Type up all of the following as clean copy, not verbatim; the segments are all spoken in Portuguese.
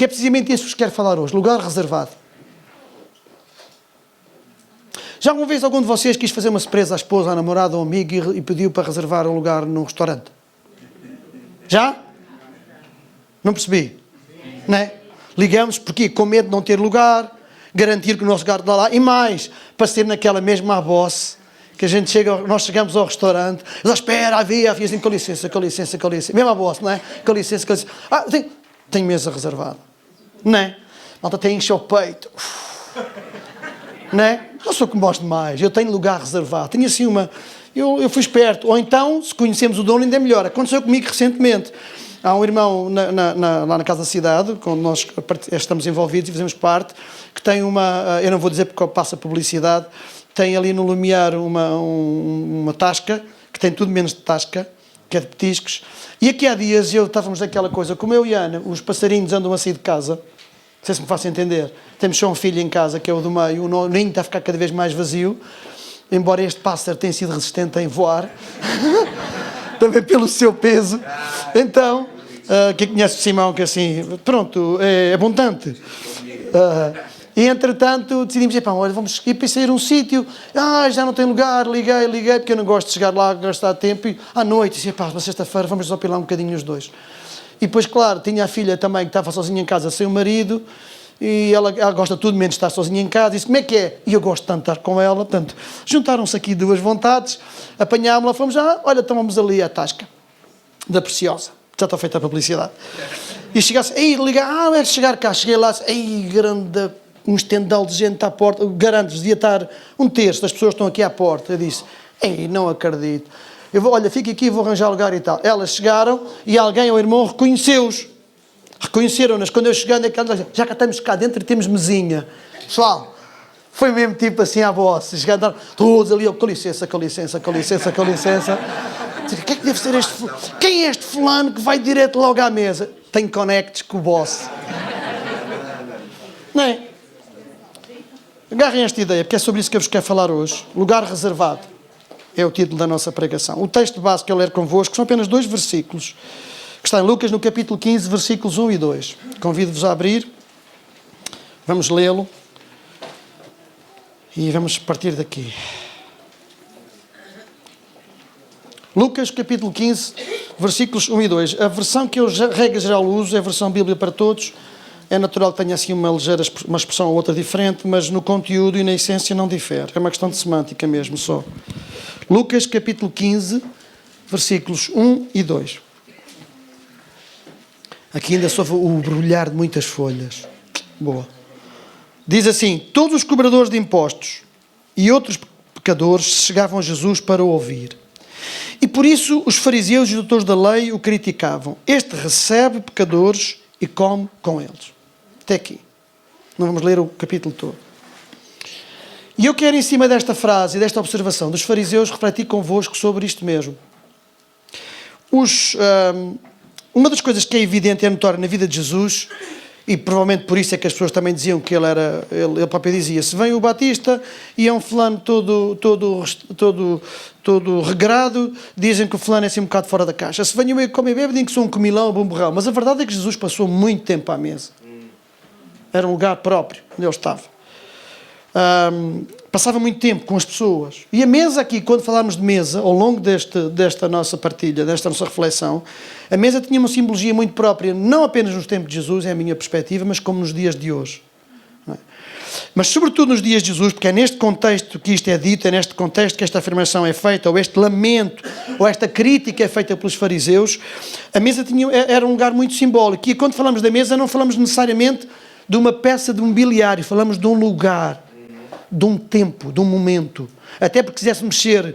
Porque é precisamente isso que vos quero falar hoje. Lugar reservado. Já alguma vez algum de vocês quis fazer uma surpresa à esposa, à namorada ou ao amigo e pediu para reservar um lugar num restaurante? Já? Não percebi. Não é? Ligamos porque com medo de não ter lugar, garantir que o nosso lugar está lá e mais, para ser naquela mesma boss, que a gente chega, nós chegamos ao restaurante, eles espera, havia assim, com licença, mesmo a boss, não é? Com licença. Ah, tem mesa reservada. Não é? Malta tem encher o peito. Não é? Não sou como vós demais, eu tenho lugar reservado. Tenho assim uma... Eu fui esperto. Ou então, se conhecemos o dono, ainda é melhor. Aconteceu comigo recentemente. Há um irmão lá na Casa da Cidade, onde nós estamos envolvidos e fazemos parte, que tem uma... Eu não vou dizer porque passa publicidade. Tem ali no Lumiar uma tasca, que tem tudo menos de tasca, que é de petiscos. E aqui há dias estávamos naquela coisa, como eu e a Ana, os passarinhos andam a sair de casa. Não sei se me faço entender. Temos só um filho em casa, que é o do meio. O ninho está a ficar cada vez mais vazio. Embora este pássaro tenha sido resistente em voar. Também pelo seu peso. Então, quem conhece o Simão, que assim, pronto, é abundante. E entretanto decidimos, olha, vamos ir para sair um sítio. Já não tem lugar, liguei, porque eu não gosto de chegar lá, gastar tempo. E à noite, disse, na sexta-feira vamos desopilar um bocadinho os dois. E depois, claro, tinha a filha também que estava sozinha em casa sem o marido. E ela gosta tudo menos de estar sozinha em casa. Disse, como é que é? E eu gosto tanto de estar com ela. Portanto, juntaram-se aqui duas vontades, apanhámos-la, fomos olha, tomamos ali a tasca da Preciosa. Já está feita a publicidade. E chegasse, é chegar cá. Cheguei lá, grande, um estendal de gente à porta. Garanto-vos, devia estar um terço das pessoas que estão aqui à porta. Eu disse, não acredito. Olha, fique aqui, vou arranjar lugar e tal. Elas chegaram e alguém, o irmão, reconheceu-os. Reconheceram-nas. Quando eu cheguei, já cá estamos cá dentro e temos mesinha. Pessoal, foi mesmo tipo assim à voz. Chegaram todos ali, com licença. O que é que deve ser este fulano? Quem é este fulano que vai direto logo à mesa? Tem connects com o boss. Não é? Agarrem esta ideia, porque é sobre isso que eu vos quero falar hoje. Lugar reservado. É o título da nossa pregação. O texto de base que eu ler convosco são apenas 2 versículos, que está em Lucas, no capítulo 15, versículos 1 e 2. Convido-vos a abrir. Vamos lê-lo. E vamos partir daqui. Lucas, capítulo 15, versículos 1 e 2. A versão que eu, regra geral, uso é a versão Bíblia para Todos. É natural que tenha assim uma ligeira uma expressão ou outra diferente, mas no conteúdo e na essência não difere. É uma questão de semântica mesmo só. Lucas, capítulo 15, versículos 1 e 2. Aqui ainda soube o borbulhar de muitas folhas. Boa. Diz assim, todos os cobradores de impostos e outros pecadores chegavam a Jesus para o ouvir. E por isso os fariseus e os doutores da lei o criticavam. Este recebe pecadores e come com eles. Até aqui. Não vamos ler o capítulo todo. E eu quero, em cima desta frase e desta observação dos fariseus, refletir convosco sobre isto mesmo. Uma das coisas que é evidente e é notória na vida de Jesus, e provavelmente por isso é que as pessoas também diziam que ele próprio dizia, se vem o Batista e é um fulano todo regrado, dizem que o fulano é assim um bocado fora da caixa. Se vem o meio come e bebe, dizem que sou um comilão ou bomborrão. Mas a verdade é que Jesus passou muito tempo à mesa. Era um lugar próprio, onde ele estava. Passava muito tempo com as pessoas. E a mesa aqui, quando falámos de mesa, ao longo desta nossa partilha, desta nossa reflexão, a mesa tinha uma simbologia muito própria, não apenas nos tempos de Jesus, é a minha perspectiva, mas como nos dias de hoje. Não é? Mas sobretudo nos dias de Jesus, porque é neste contexto que isto é dito, é neste contexto que esta afirmação é feita, ou este lamento, ou esta crítica é feita pelos fariseus, a mesa era um lugar muito simbólico. E quando falamos da mesa, não falamos necessariamente de uma peça de mobiliário, falamos de um lugar, de um tempo, de um momento. Até porque se quiséssemos ser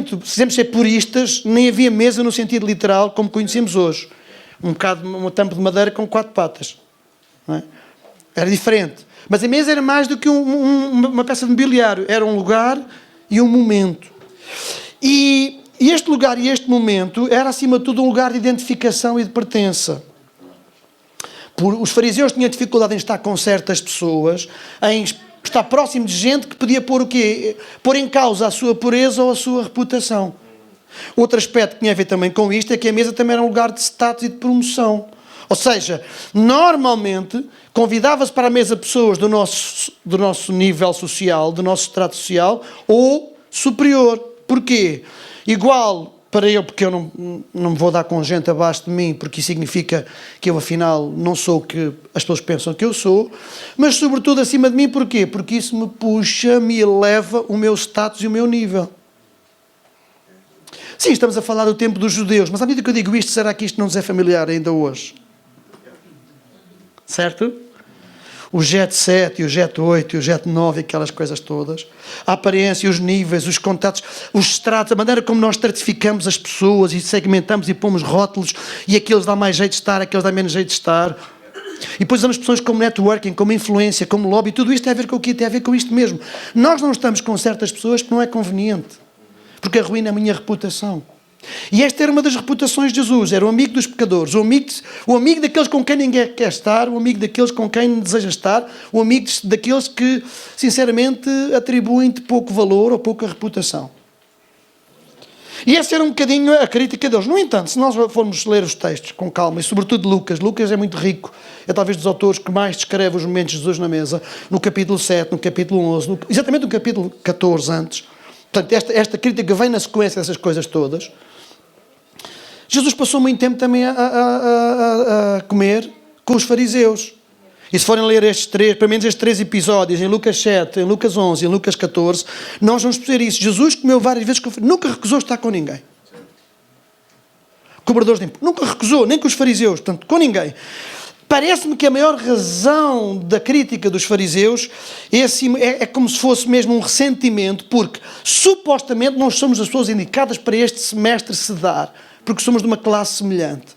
se quiséssemos ser puristas, nem havia mesa no sentido literal como conhecemos hoje. Uma tampa de madeira com 4 patas. Não é? Era diferente. Mas a mesa era mais do que uma peça de mobiliário. Era um lugar e um momento. E este lugar e este momento era, acima de tudo, um lugar de identificação e de pertença. Os fariseus tinham dificuldade em estar com certas pessoas, em estar próximo de gente que podia pôr o quê? Pôr em causa a sua pureza ou a sua reputação. Outro aspecto que tinha a ver também com isto é que a mesa também era um lugar de status e de promoção. Ou seja, normalmente convidava-se para a mesa pessoas do nosso nível social, do nosso estrato social ou superior. Porquê? Igual para eu, porque eu não me vou dar com gente abaixo de mim, porque isso significa que eu, afinal, não sou o que as pessoas pensam que eu sou, mas, sobretudo, acima de mim, porquê? Porque isso me puxa, me eleva o meu status e o meu nível. Sim, estamos a falar do tempo dos judeus, mas à medida que eu digo isto, será que isto não nos é familiar ainda hoje? Certo? O Jet 7, o Jet 8, o Jet 9, aquelas coisas todas. A aparência, os níveis, os contatos, os estratos, a maneira como nós estratificamos as pessoas e segmentamos e pomos rótulos e aqueles dá mais jeito de estar, aqueles dá menos jeito de estar. E depois usamos expressões como networking, como influência, como lobby, tudo isto tem a ver com o quê? Tem a ver com isto mesmo. Nós não estamos com certas pessoas que não é conveniente, porque arruína a minha reputação. E esta era uma das reputações de Jesus, era o amigo dos pecadores, o amigo daqueles com quem ninguém quer estar, o amigo daqueles com quem deseja estar, o amigo daqueles que, sinceramente, atribuem-te pouco valor ou pouca reputação. E essa era um bocadinho a crítica deles. No entanto, se nós formos ler os textos com calma, e sobretudo Lucas é muito rico, é talvez dos autores que mais descreve os momentos de Jesus na mesa, no capítulo 7, no capítulo 11, exatamente no capítulo 14 antes. Portanto, esta crítica vem na sequência dessas coisas todas. Jesus passou muito tempo também a comer com os fariseus. E se forem ler pelo menos estes 3 episódios, em Lucas 7, em Lucas 11 e em Lucas 14, nós vamos perceber isso. Jesus comeu várias vezes com os fariseus, nunca recusou estar com ninguém. Cobradores de impostos, nunca recusou, nem com os fariseus, portanto, com ninguém. Parece-me que a maior razão da crítica dos fariseus é como se fosse mesmo um ressentimento, porque supostamente nós somos as pessoas indicadas para este semestre se dar, porque somos de uma classe semelhante.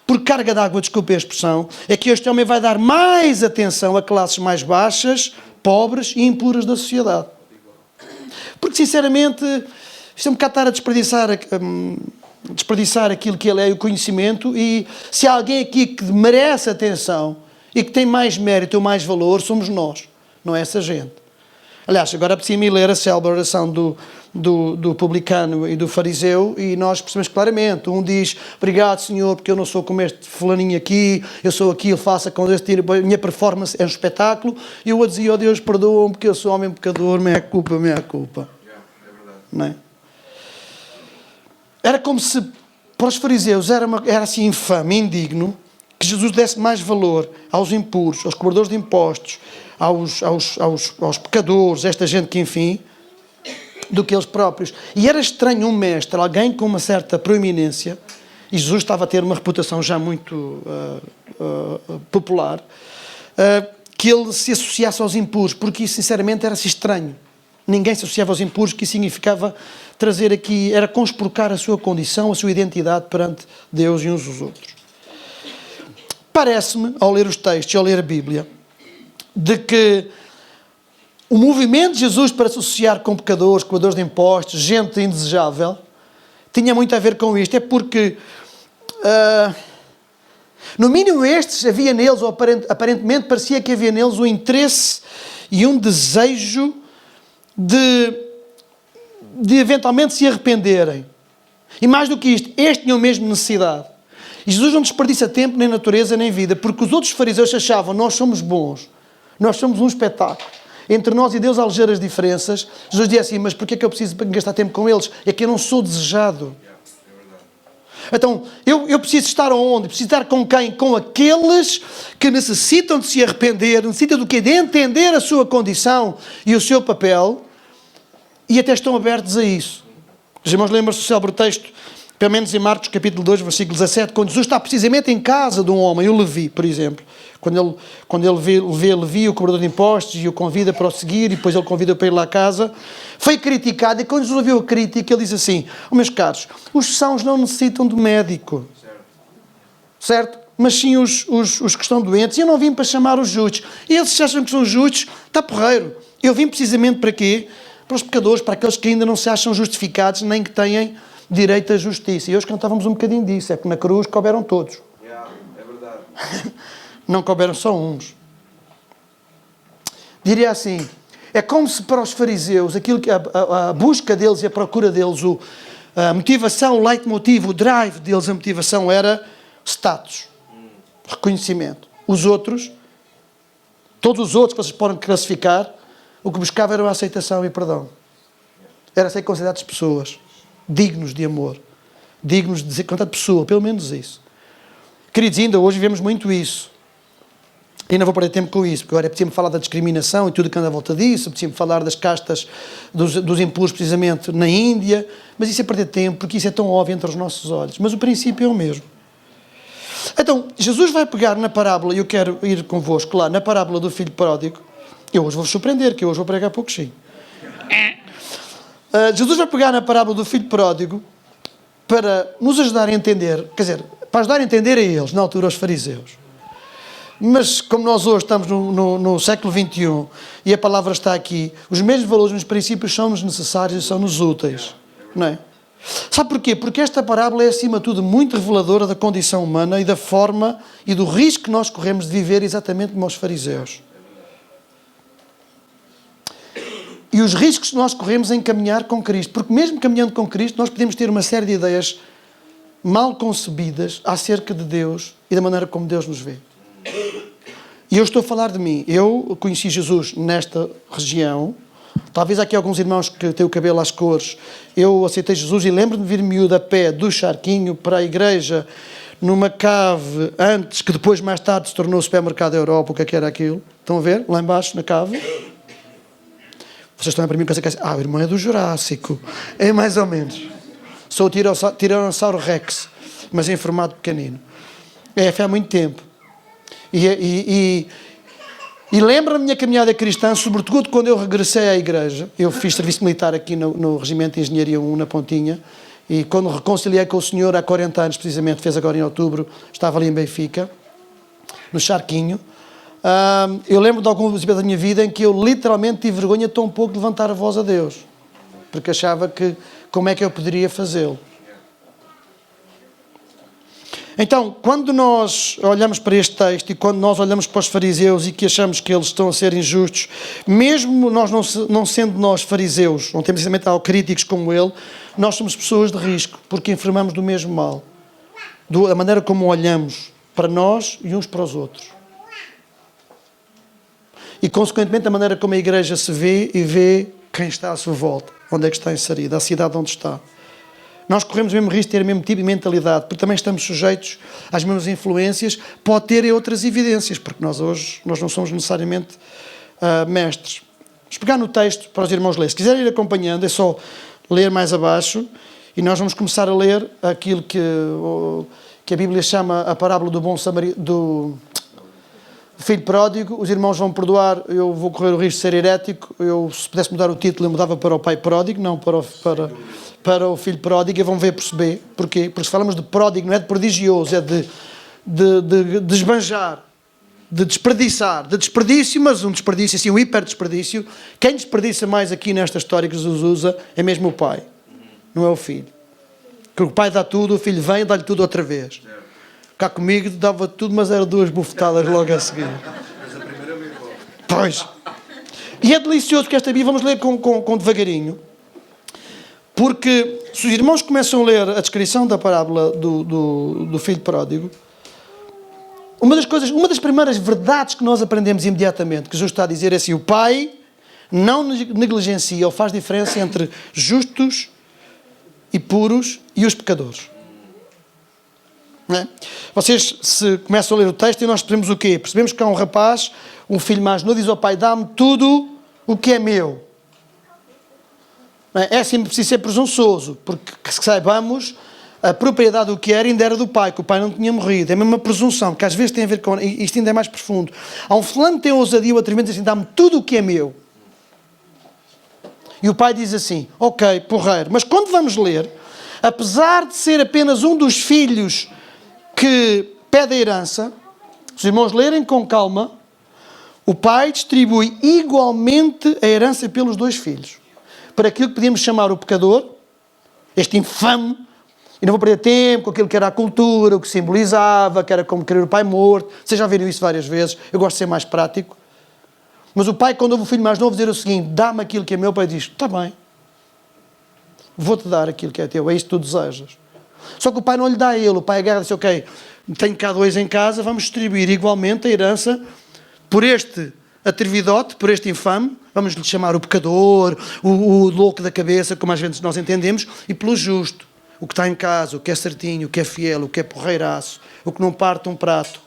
Por carga d'água, desculpe a expressão, é que este homem vai dar mais atenção a classes mais baixas, pobres e impuras da sociedade. Porque, sinceramente, isto é um bocado estar a desperdiçar aquilo que ele é, o conhecimento, e se há alguém aqui que merece atenção e que tem mais mérito ou mais valor, somos nós, não é essa gente. Aliás, agora apetecia-me ler a célebre oração do publicano e do fariseu, e nós percebemos claramente. Um diz: obrigado, Senhor, porque eu não sou como este fulaninho aqui, eu sou aqui, eu faço com este, a minha performance é um espetáculo. E o outro dizia: oh Deus, perdoa-me porque eu sou homem pecador, minha culpa. Não é? Era como se, para os fariseus, era assim infame, indigno, que Jesus desse mais valor aos impuros, aos cobradores de impostos, aos pecadores, esta gente que, enfim, do que eles próprios. E era estranho um mestre, alguém com uma certa proeminência, e Jesus estava a ter uma reputação já muito popular, que ele se associasse aos impuros, porque isso, sinceramente, era-se estranho. Ninguém se associava aos impuros, que significava trazer aqui, era conspurcar a sua condição, a sua identidade perante Deus e uns aos outros. Parece-me, ao ler os textos e ao ler a Bíblia, de que o movimento de Jesus para se associar com pecadores, cobradores de impostos, gente indesejável, tinha muito a ver com isto. É porque, no mínimo estes, havia neles, ou aparentemente parecia que havia neles um interesse e um desejo de eventualmente se arrependerem. E mais do que isto, estes tinham mesmo necessidade. E Jesus não desperdiça tempo, nem natureza, nem vida, porque os outros fariseus achavam: nós somos bons, nós somos um espetáculo. Entre nós e Deus há ligeiras diferenças. Jesus dizia assim: mas porquê é que eu preciso gastar tempo com eles? É que eu não sou desejado. Então, eu preciso estar onde? Preciso estar com quem? Com aqueles que necessitam de se arrepender, necessitam do quê? De entender a sua condição e o seu papel, e até estão abertos a isso. Os irmãos lembram-se do célebre texto, pelo menos em Marcos capítulo 2, versículo 17, quando Jesus está precisamente em casa de um homem, o Levi, por exemplo. Quando ele vê Levi, o cobrador de impostos, e o convida para o seguir, e depois ele convida para ir lá à casa, foi criticado, e quando Jesus ouviu a crítica, ele diz assim: oh, meus caros, os sãos não necessitam de médico, certo? Mas sim os que estão doentes, e eu não vim para chamar os justos. E eles, se acham que são justos, está porreiro. Eu vim precisamente para quê? Para os pecadores, para aqueles que ainda não se acham justificados, nem que têm direito à justiça. E hoje cantávamos um bocadinho disso, é que na cruz couberam todos. É verdade. Não couberam só uns. Diria assim, é como se para os fariseus, aquilo que a busca deles e a procura deles, a motivação, o leitmotiv, o drive deles, a motivação era status. reconhecimento. Os outros, todos os outros que vocês podem classificar, o que buscavam era a aceitação e perdão. Era ser considerados pessoas dignos de amor, dignos de ser contato de pessoa, pelo menos isso. Queridos, ainda hoje vemos muito isso. E não vou perder tempo com isso, porque agora é preciso falar da discriminação e tudo que anda à volta disso, é preciso falar das castas, dos impuros precisamente na Índia, mas isso é perder tempo, porque isso é tão óbvio entre os nossos olhos. Mas o princípio é o mesmo. Então, Jesus vai pegar na parábola, e eu quero ir convosco lá, na parábola do filho pródigo. Eu hoje vou-vos surpreender, que eu hoje vou pregar pouquinho. Jesus vai pegar na parábola do filho pródigo para nos ajudar a entender, quer dizer, para ajudar a entender a eles, na altura, os fariseus. Mas, como nós hoje estamos no século XXI e a palavra está aqui, os mesmos valores, os mesmos princípios são-nos necessários e são-nos úteis. Não é? Sabe porquê? Porque esta parábola é, acima de tudo, muito reveladora da condição humana e da forma e do risco que nós corremos de viver exatamente como os fariseus. E os riscos que nós corremos em caminhar com Cristo. Porque mesmo caminhando com Cristo, nós podemos ter uma série de ideias mal concebidas acerca de Deus e da maneira como Deus nos vê. E eu estou a falar de mim. Eu conheci Jesus nesta região. Talvez aqui alguns irmãos que têm o cabelo às cores. Eu aceitei Jesus e lembro-me de vir miúdo a pé do Charquinho para a igreja, numa cave, antes, que depois mais tarde se tornou o supermercado da Europa. O que é que era aquilo? Estão a ver? Lá embaixo, na cave. Vocês estão a para mim pensar que o irmão é do Jurássico. É mais ou menos. Sou o Tiranossauro Rex, mas em formato pequenino. Foi há muito tempo. E lembro a minha caminhada cristã, sobretudo quando eu regressei à igreja. Eu fiz serviço militar aqui no Regimento de Engenharia 1, na Pontinha, e quando reconciliei com o Senhor há 40 anos, precisamente, fez agora em outubro, estava ali em Benfica, no Charquinho. Eu lembro de alguns episódios da minha vida em que eu literalmente tive vergonha tão pouco de levantar a voz a Deus, porque achava que como é que eu poderia fazê-lo. Então, quando nós olhamos para este texto e quando nós olhamos para os fariseus e que achamos que eles estão a ser injustos, mesmo nós não sendo nós fariseus, não temos necessariamente algo críticos como ele, nós somos pessoas de risco, porque enfermamos do mesmo mal, da maneira como olhamos para nós e uns para os outros. E, consequentemente, a maneira como a igreja se vê e vê quem está à sua volta, onde é que está inserida, a cidade onde está. Nós corremos o mesmo risco de ter o mesmo tipo de mentalidade, porque também estamos sujeitos às mesmas influências, pode ter outras evidências, porque nós hoje não somos necessariamente mestres. Vamos pegar no texto para os irmãos ler. Se quiserem ir acompanhando, é só ler mais abaixo e nós vamos começar a ler aquilo que a Bíblia chama a parábola do bom do filho pródigo. Os irmãos vão perdoar, eu vou correr o risco de ser herético. Eu, se pudesse mudar o título, eu mudava para o pai pródigo, não para o filho pródigo, e vão ver perceber. Porquê? Porque se falamos de pródigo, não é de prodigioso, é de esbanjar, de desperdiçar, de desperdício, mas um desperdício, assim, um hiperdesperdício. Quem desperdiça mais aqui nesta história que Jesus usa é mesmo o pai, não é o filho. Que o pai dá tudo, o filho vem e dá-lhe tudo outra vez. Cá comigo dava tudo, mas era 2 bufetadas logo a seguir. Pois. E é delicioso que esta Bíblia, vamos ler com devagarinho, porque se os irmãos começam a ler a descrição da parábola do filho pródigo, uma das primeiras verdades que nós aprendemos imediatamente, que Jesus está a dizer é assim: o pai não negligencia ou faz diferença entre justos e puros e os pecadores. Não é? Vocês se começam a ler o texto e nós percebemos o quê? Percebemos que há um rapaz, um filho mais novo, diz ao pai: dá-me tudo o que é meu. Não é assim, preciso ser presunçoso, porque que saibamos, a propriedade do que era ainda era do pai, que o pai não tinha morrido. É mesmo uma presunção, que às vezes tem a ver com... Isto ainda é mais profundo. Há um fulano que tem ousadia ou atrevimento, diz assim: dá-me tudo o que é meu. E o pai diz assim: ok, porreiro. Mas quando vamos ler, apesar de ser apenas um dos filhos que pede a herança, os irmãos lerem com calma, o pai distribui igualmente a herança pelos 2 filhos. Para aquilo que podíamos chamar o pecador, este infame, e não vou perder tempo com aquilo que era a cultura, o que simbolizava, que era como querer o pai morto. Vocês já viram isso várias vezes, eu gosto de ser mais prático. Mas o pai, quando ouve o filho mais novo dizer o seguinte: dá-me aquilo que é meu, o pai diz: está bem, vou-te dar aquilo que é teu, é isso que tu desejas. Só que o pai não lhe dá a ele. O pai agarra e diz, ok, tenho cá 2 em casa, vamos distribuir igualmente a herança por este atrevidote, por este infame, vamos lhe chamar o pecador, o louco da cabeça, como às vezes nós entendemos, e pelo justo, o que está em casa, o que é certinho, o que é fiel, o que é porreiraço, o que não parte um prato.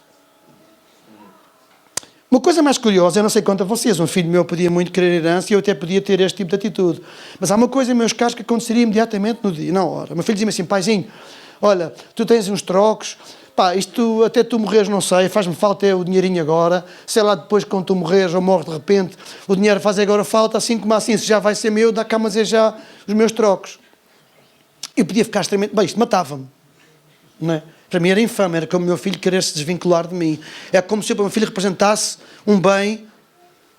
Uma coisa mais curiosa, eu não sei quanto a vocês, um filho meu podia muito querer herança e eu até podia ter este tipo de atitude. Mas há uma coisa em meus casos que aconteceria imediatamente no dia, na hora. O meu filho dizia-me assim, paizinho, olha, tu tens uns trocos, pá, isto até tu morreres não sei, faz-me falta o dinheirinho agora, sei lá depois quando tu morreres ou morres de repente, o dinheiro faz agora falta, assim como assim, se já vai ser meu, dá cá mas é já os meus trocos. Eu podia ficar extremamente, bem, isto matava-me, não é? Para mim era infame, era como o meu filho querer se desvincular de mim. É como se o meu filho representasse um bem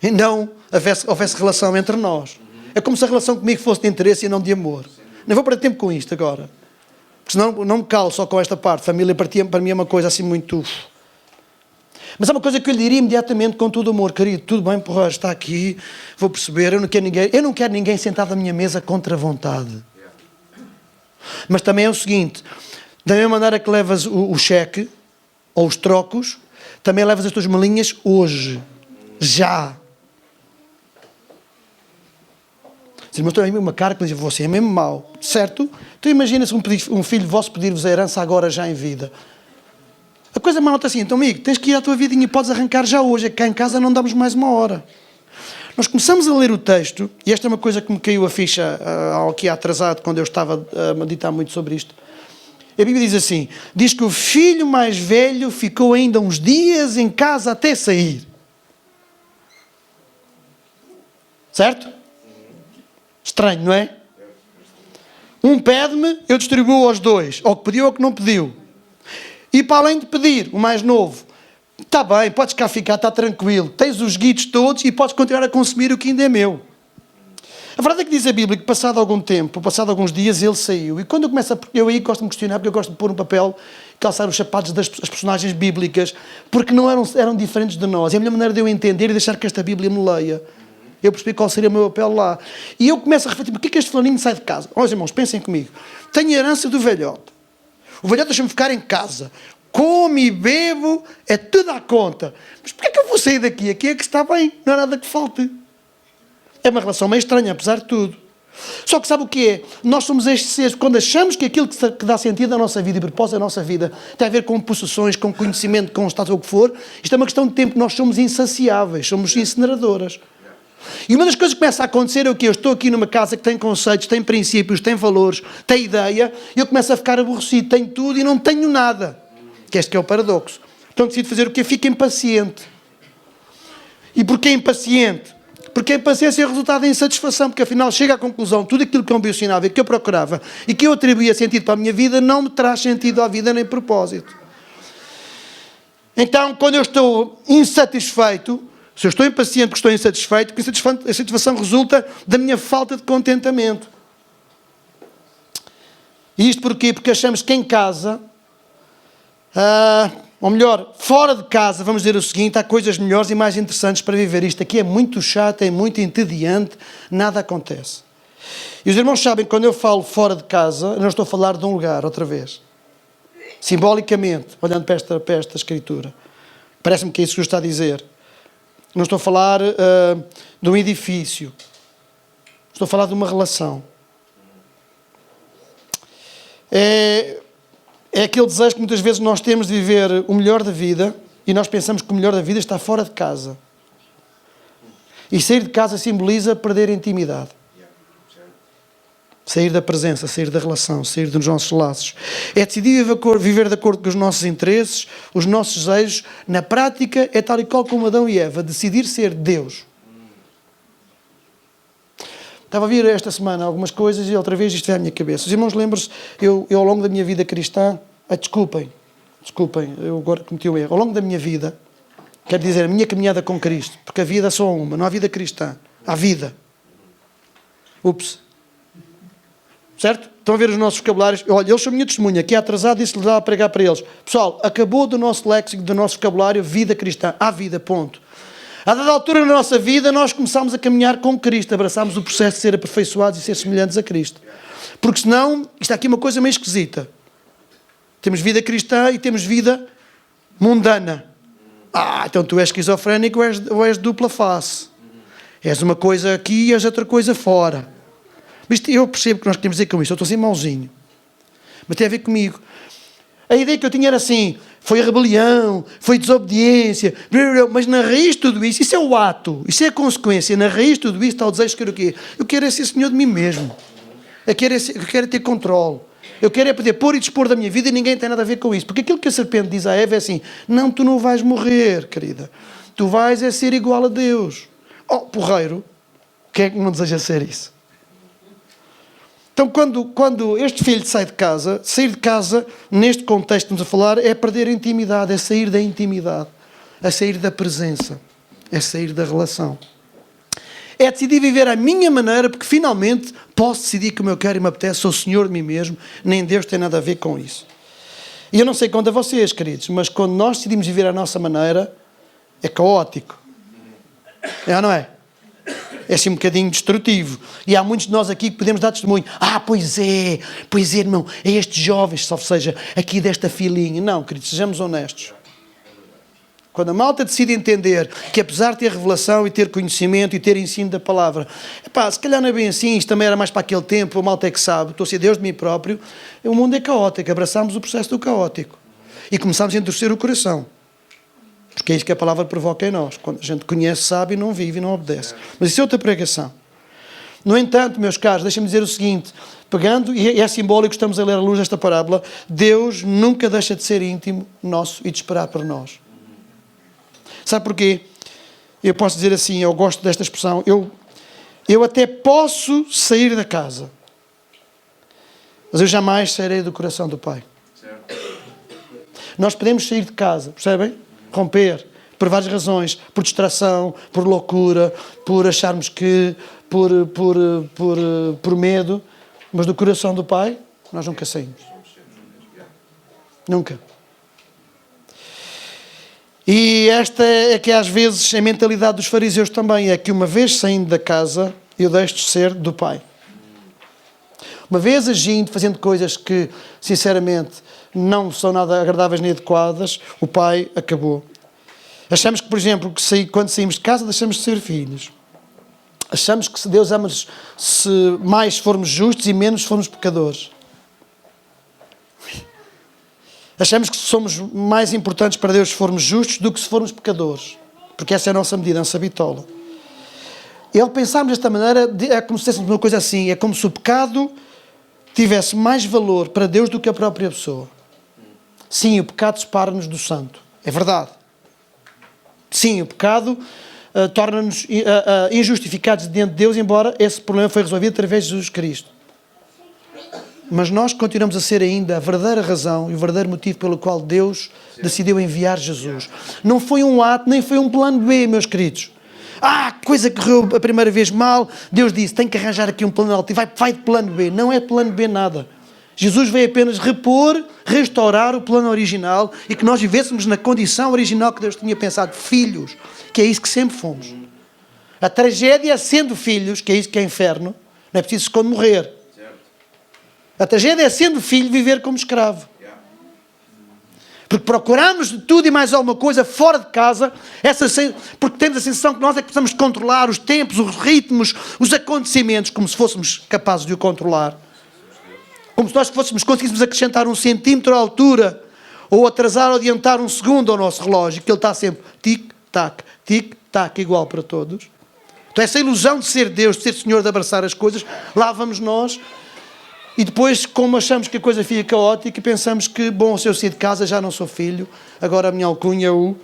e não houvesse relação entre nós. É como se a relação comigo fosse de interesse e não de amor. Não vou perder tempo com isto agora. Porque senão não me calo só com esta parte. Família para mim é uma coisa assim muito... Mas há uma coisa que eu lhe diria imediatamente com todo o amor. Querido, tudo bem, porra, está aqui, vou perceber, eu não quero ninguém sentado à minha mesa contra a vontade. Mas também é o seguinte... Da mesma maneira que levas o cheque, ou os trocos, também levas as tuas malinhas hoje. Já. Os irmãos têm uma cara que diz, você é mesmo mau. Certo? Então imagina-se um filho vosso pedir-vos a herança agora, já em vida. A coisa mais nota assim, então amigo, tens que ir à tua vidinha e podes arrancar já hoje. É que cá em casa não damos mais uma hora. Nós começamos a ler o texto, e esta é uma coisa que me caiu a ficha aqui atrasado, quando eu estava a meditar muito sobre isto. A Bíblia diz assim, diz que o filho mais velho ficou ainda uns dias em casa até sair. Certo? Estranho, não é? Um pede-me, eu distribuo aos 2, ao que pediu ou ao que não pediu. E para além de pedir, o mais novo, está bem, podes cá ficar, está tranquilo, tens os guidos todos e podes continuar a consumir o que ainda é meu. A verdade é que diz a Bíblia que passado algum tempo, passado alguns dias, ele saiu. E quando eu começo eu aí gosto de me questionar, porque eu gosto de pôr um papel, calçar os sapatos das personagens bíblicas, porque não eram diferentes de nós. É a melhor maneira de eu entender e deixar que esta Bíblia me leia. Eu percebi qual seria o meu papel lá. E eu começo a refletir, porquê que este fulaninho sai de casa? Olha, irmãos, pensem comigo. Tenho a herança do velhote. O velhote deixa-me ficar em casa. Como e bebo, é tudo à conta. Mas porquê que eu vou sair daqui? Aqui é que está bem, não há nada que falte. É uma relação meio estranha, apesar de tudo. Só que sabe o que é? Nós somos estes seres, quando achamos que aquilo que dá sentido à nossa vida e propósito à nossa vida tem a ver com possessões, com conhecimento, com status ou o que for, isto é uma questão de tempo, nós somos insaciáveis, somos incineradoras. E uma das coisas que começa a acontecer é o que eu estou aqui numa casa que tem conceitos, tem princípios, tem valores, tem ideia, e eu começo a ficar aborrecido, tenho tudo e não tenho nada. Que este que é o paradoxo. Então decido fazer o quê? Fico impaciente. E porquê impaciente? Porque a impaciência é o resultado da insatisfação, porque afinal chega à conclusão, tudo aquilo que é ambicionava, que eu procurava e que eu atribuía sentido para a minha vida, não me traz sentido à vida nem propósito. Então, quando eu estou insatisfeito, se eu estou impaciente porque estou insatisfeito, porque a insatisfação resulta da minha falta de contentamento. E isto porquê? Porque achamos que em casa... ou melhor, fora de casa, vamos dizer o seguinte, há coisas melhores e mais interessantes para viver. Isto aqui é muito chato, é muito entediante, nada acontece. E os irmãos sabem que quando eu falo fora de casa, eu não estou a falar de um lugar, outra vez. Simbolicamente, olhando para esta escritura. Parece-me que é isso que eu estou a dizer. Não estou a falar de um edifício. Estou a falar de uma relação. É aquele desejo que muitas vezes nós temos de viver o melhor da vida e nós pensamos que o melhor da vida está fora de casa. E sair de casa simboliza perder a intimidade. Sair da presença, sair da relação, sair dos nossos laços. É decidir viver de acordo com os nossos interesses, os nossos desejos. Na prática é tal e qual como Adão e Eva, decidir ser Deus. Estava a ouvir esta semana algumas coisas e outra vez isto veio à minha cabeça. Os irmãos lembram-se, eu ao longo da minha vida cristã, desculpem, eu agora cometi um erro. Ao longo da minha vida, quero dizer, a minha caminhada com Cristo, porque a vida é só uma, não há vida cristã, há vida. Ups. Certo? Estão a ver os nossos vocabulários? Olha, eles são minha testemunha, que é atrasado, disse-lhe lá a pregar para eles. Pessoal, acabou do nosso léxico, do nosso vocabulário, vida cristã. Há vida, ponto. A dada altura na nossa vida, nós começámos a caminhar com Cristo, abraçámos o processo de ser aperfeiçoados e ser semelhantes a Cristo. Porque senão, isto é aqui uma coisa meio esquisita. Temos vida cristã e temos vida mundana. Então tu és esquizofrénico ou és dupla face. És uma coisa aqui e és outra coisa fora. Mas eu percebo que nós queremos dizer com isto. Eu estou assim mauzinho. Mas tem a ver comigo. A ideia que eu tinha era assim, foi a rebelião, foi desobediência, mas na raiz de tudo isso é o ato, isso é a consequência, na raiz de tudo isso está o desejo de querer o quê? Eu quero é ser senhor de mim mesmo, eu quero ter controle, eu quero é poder pôr e dispor da minha vida e ninguém tem nada a ver com isso, porque aquilo que a serpente diz a Eva é assim, não, tu não vais morrer, querida, tu vais é ser igual a Deus. Porreiro, quem é que não deseja ser isso? Então, quando este filho sai de casa, sair de casa, neste contexto que estamos a falar, é perder a intimidade, é sair da intimidade, é sair da presença, é sair da relação. É decidir viver à minha maneira, porque finalmente posso decidir como eu quero e me apetece, sou senhor de mim mesmo, nem Deus tem nada a ver com isso. E eu não sei quanto a vocês, queridos, mas quando nós decidimos viver à nossa maneira, é caótico. É ou não é? É assim um bocadinho destrutivo. E há muitos de nós aqui que podemos dar testemunho. Pois é, irmão, é estes jovens, só seja, aqui desta filinha. Não, queridos, sejamos honestos. Quando a malta decide entender que apesar de ter revelação e ter conhecimento e ter ensino da palavra, se calhar não é bem assim, isto também era mais para aquele tempo, a malta é que sabe, estou a ser Deus de mim próprio, o mundo é caótico, abraçámos o processo do caótico. E começámos a endurecer o coração. Porque é isso que a palavra provoca em nós. Quando a gente conhece, sabe e não vive e não obedece. Mas isso é outra pregação. No entanto, meus caros, deixem-me dizer o seguinte. Pegando, e é simbólico, estamos a ler à luz desta parábola, Deus nunca deixa de ser íntimo nosso e de esperar por nós. Sabe porquê? Eu posso dizer assim, eu gosto desta expressão, eu até posso sair da casa, mas eu jamais sairei do coração do Pai. Nós podemos sair de casa, percebem? Romper, por várias razões, por distração, por loucura, por acharmos que, por medo, mas do coração do Pai, nós nunca saímos. Nunca. E esta é que às vezes a mentalidade dos fariseus também, é que uma vez saindo da casa, eu deixo de ser do Pai. Uma vez agindo, fazendo coisas que, sinceramente, não são nada agradáveis nem adequadas, o Pai acabou. Achamos que, por exemplo, que quando saímos de casa deixamos de ser filhos. Achamos que Deus ama-nos se mais formos justos e menos se formos pecadores. Achamos que somos mais importantes para Deus se formos justos do que se formos pecadores. Porque essa é a nossa medida, a nossa bitola. E ao pensarmos desta maneira, é como se fôssemos uma coisa assim, é como se o pecado tivesse mais valor para Deus do que a própria pessoa. Sim, o pecado separa-nos do santo. É verdade. Sim, o pecado torna-nos injustificados diante de Deus, embora esse problema foi resolvido através de Jesus Cristo. Mas nós continuamos a ser ainda a verdadeira razão e o verdadeiro motivo pelo qual Deus decidiu enviar Jesus. Não foi um ato, nem foi um plano B, meus queridos. Coisa que correu a primeira vez mal, Deus disse, tem que arranjar aqui um plano alternativo, vai de plano B. Não é plano B nada. Jesus veio apenas restaurar o plano original e que nós vivêssemos na condição original que Deus tinha pensado, filhos, que é isso que sempre fomos. A tragédia é sendo filhos, que é isso que é inferno, não é preciso quando morrer. A tragédia é sendo filho, viver como escravo. Porque procuramos de tudo e mais alguma coisa fora de casa, porque temos a sensação que nós é que precisamos controlar os tempos, os ritmos, os acontecimentos, como se fôssemos capazes de o controlar. Como se nós conseguíssemos acrescentar 1 centímetro à altura, ou atrasar ou adiantar 1 segundo ao nosso relógio, que ele está sempre tic-tac, igual para todos. Então essa ilusão de ser Deus, de ser Senhor, de abraçar as coisas, lá vamos nós. E depois, como achamos que a coisa fica caótica, pensamos que, se eu sair de casa já não sou filho, agora a minha alcunha é o...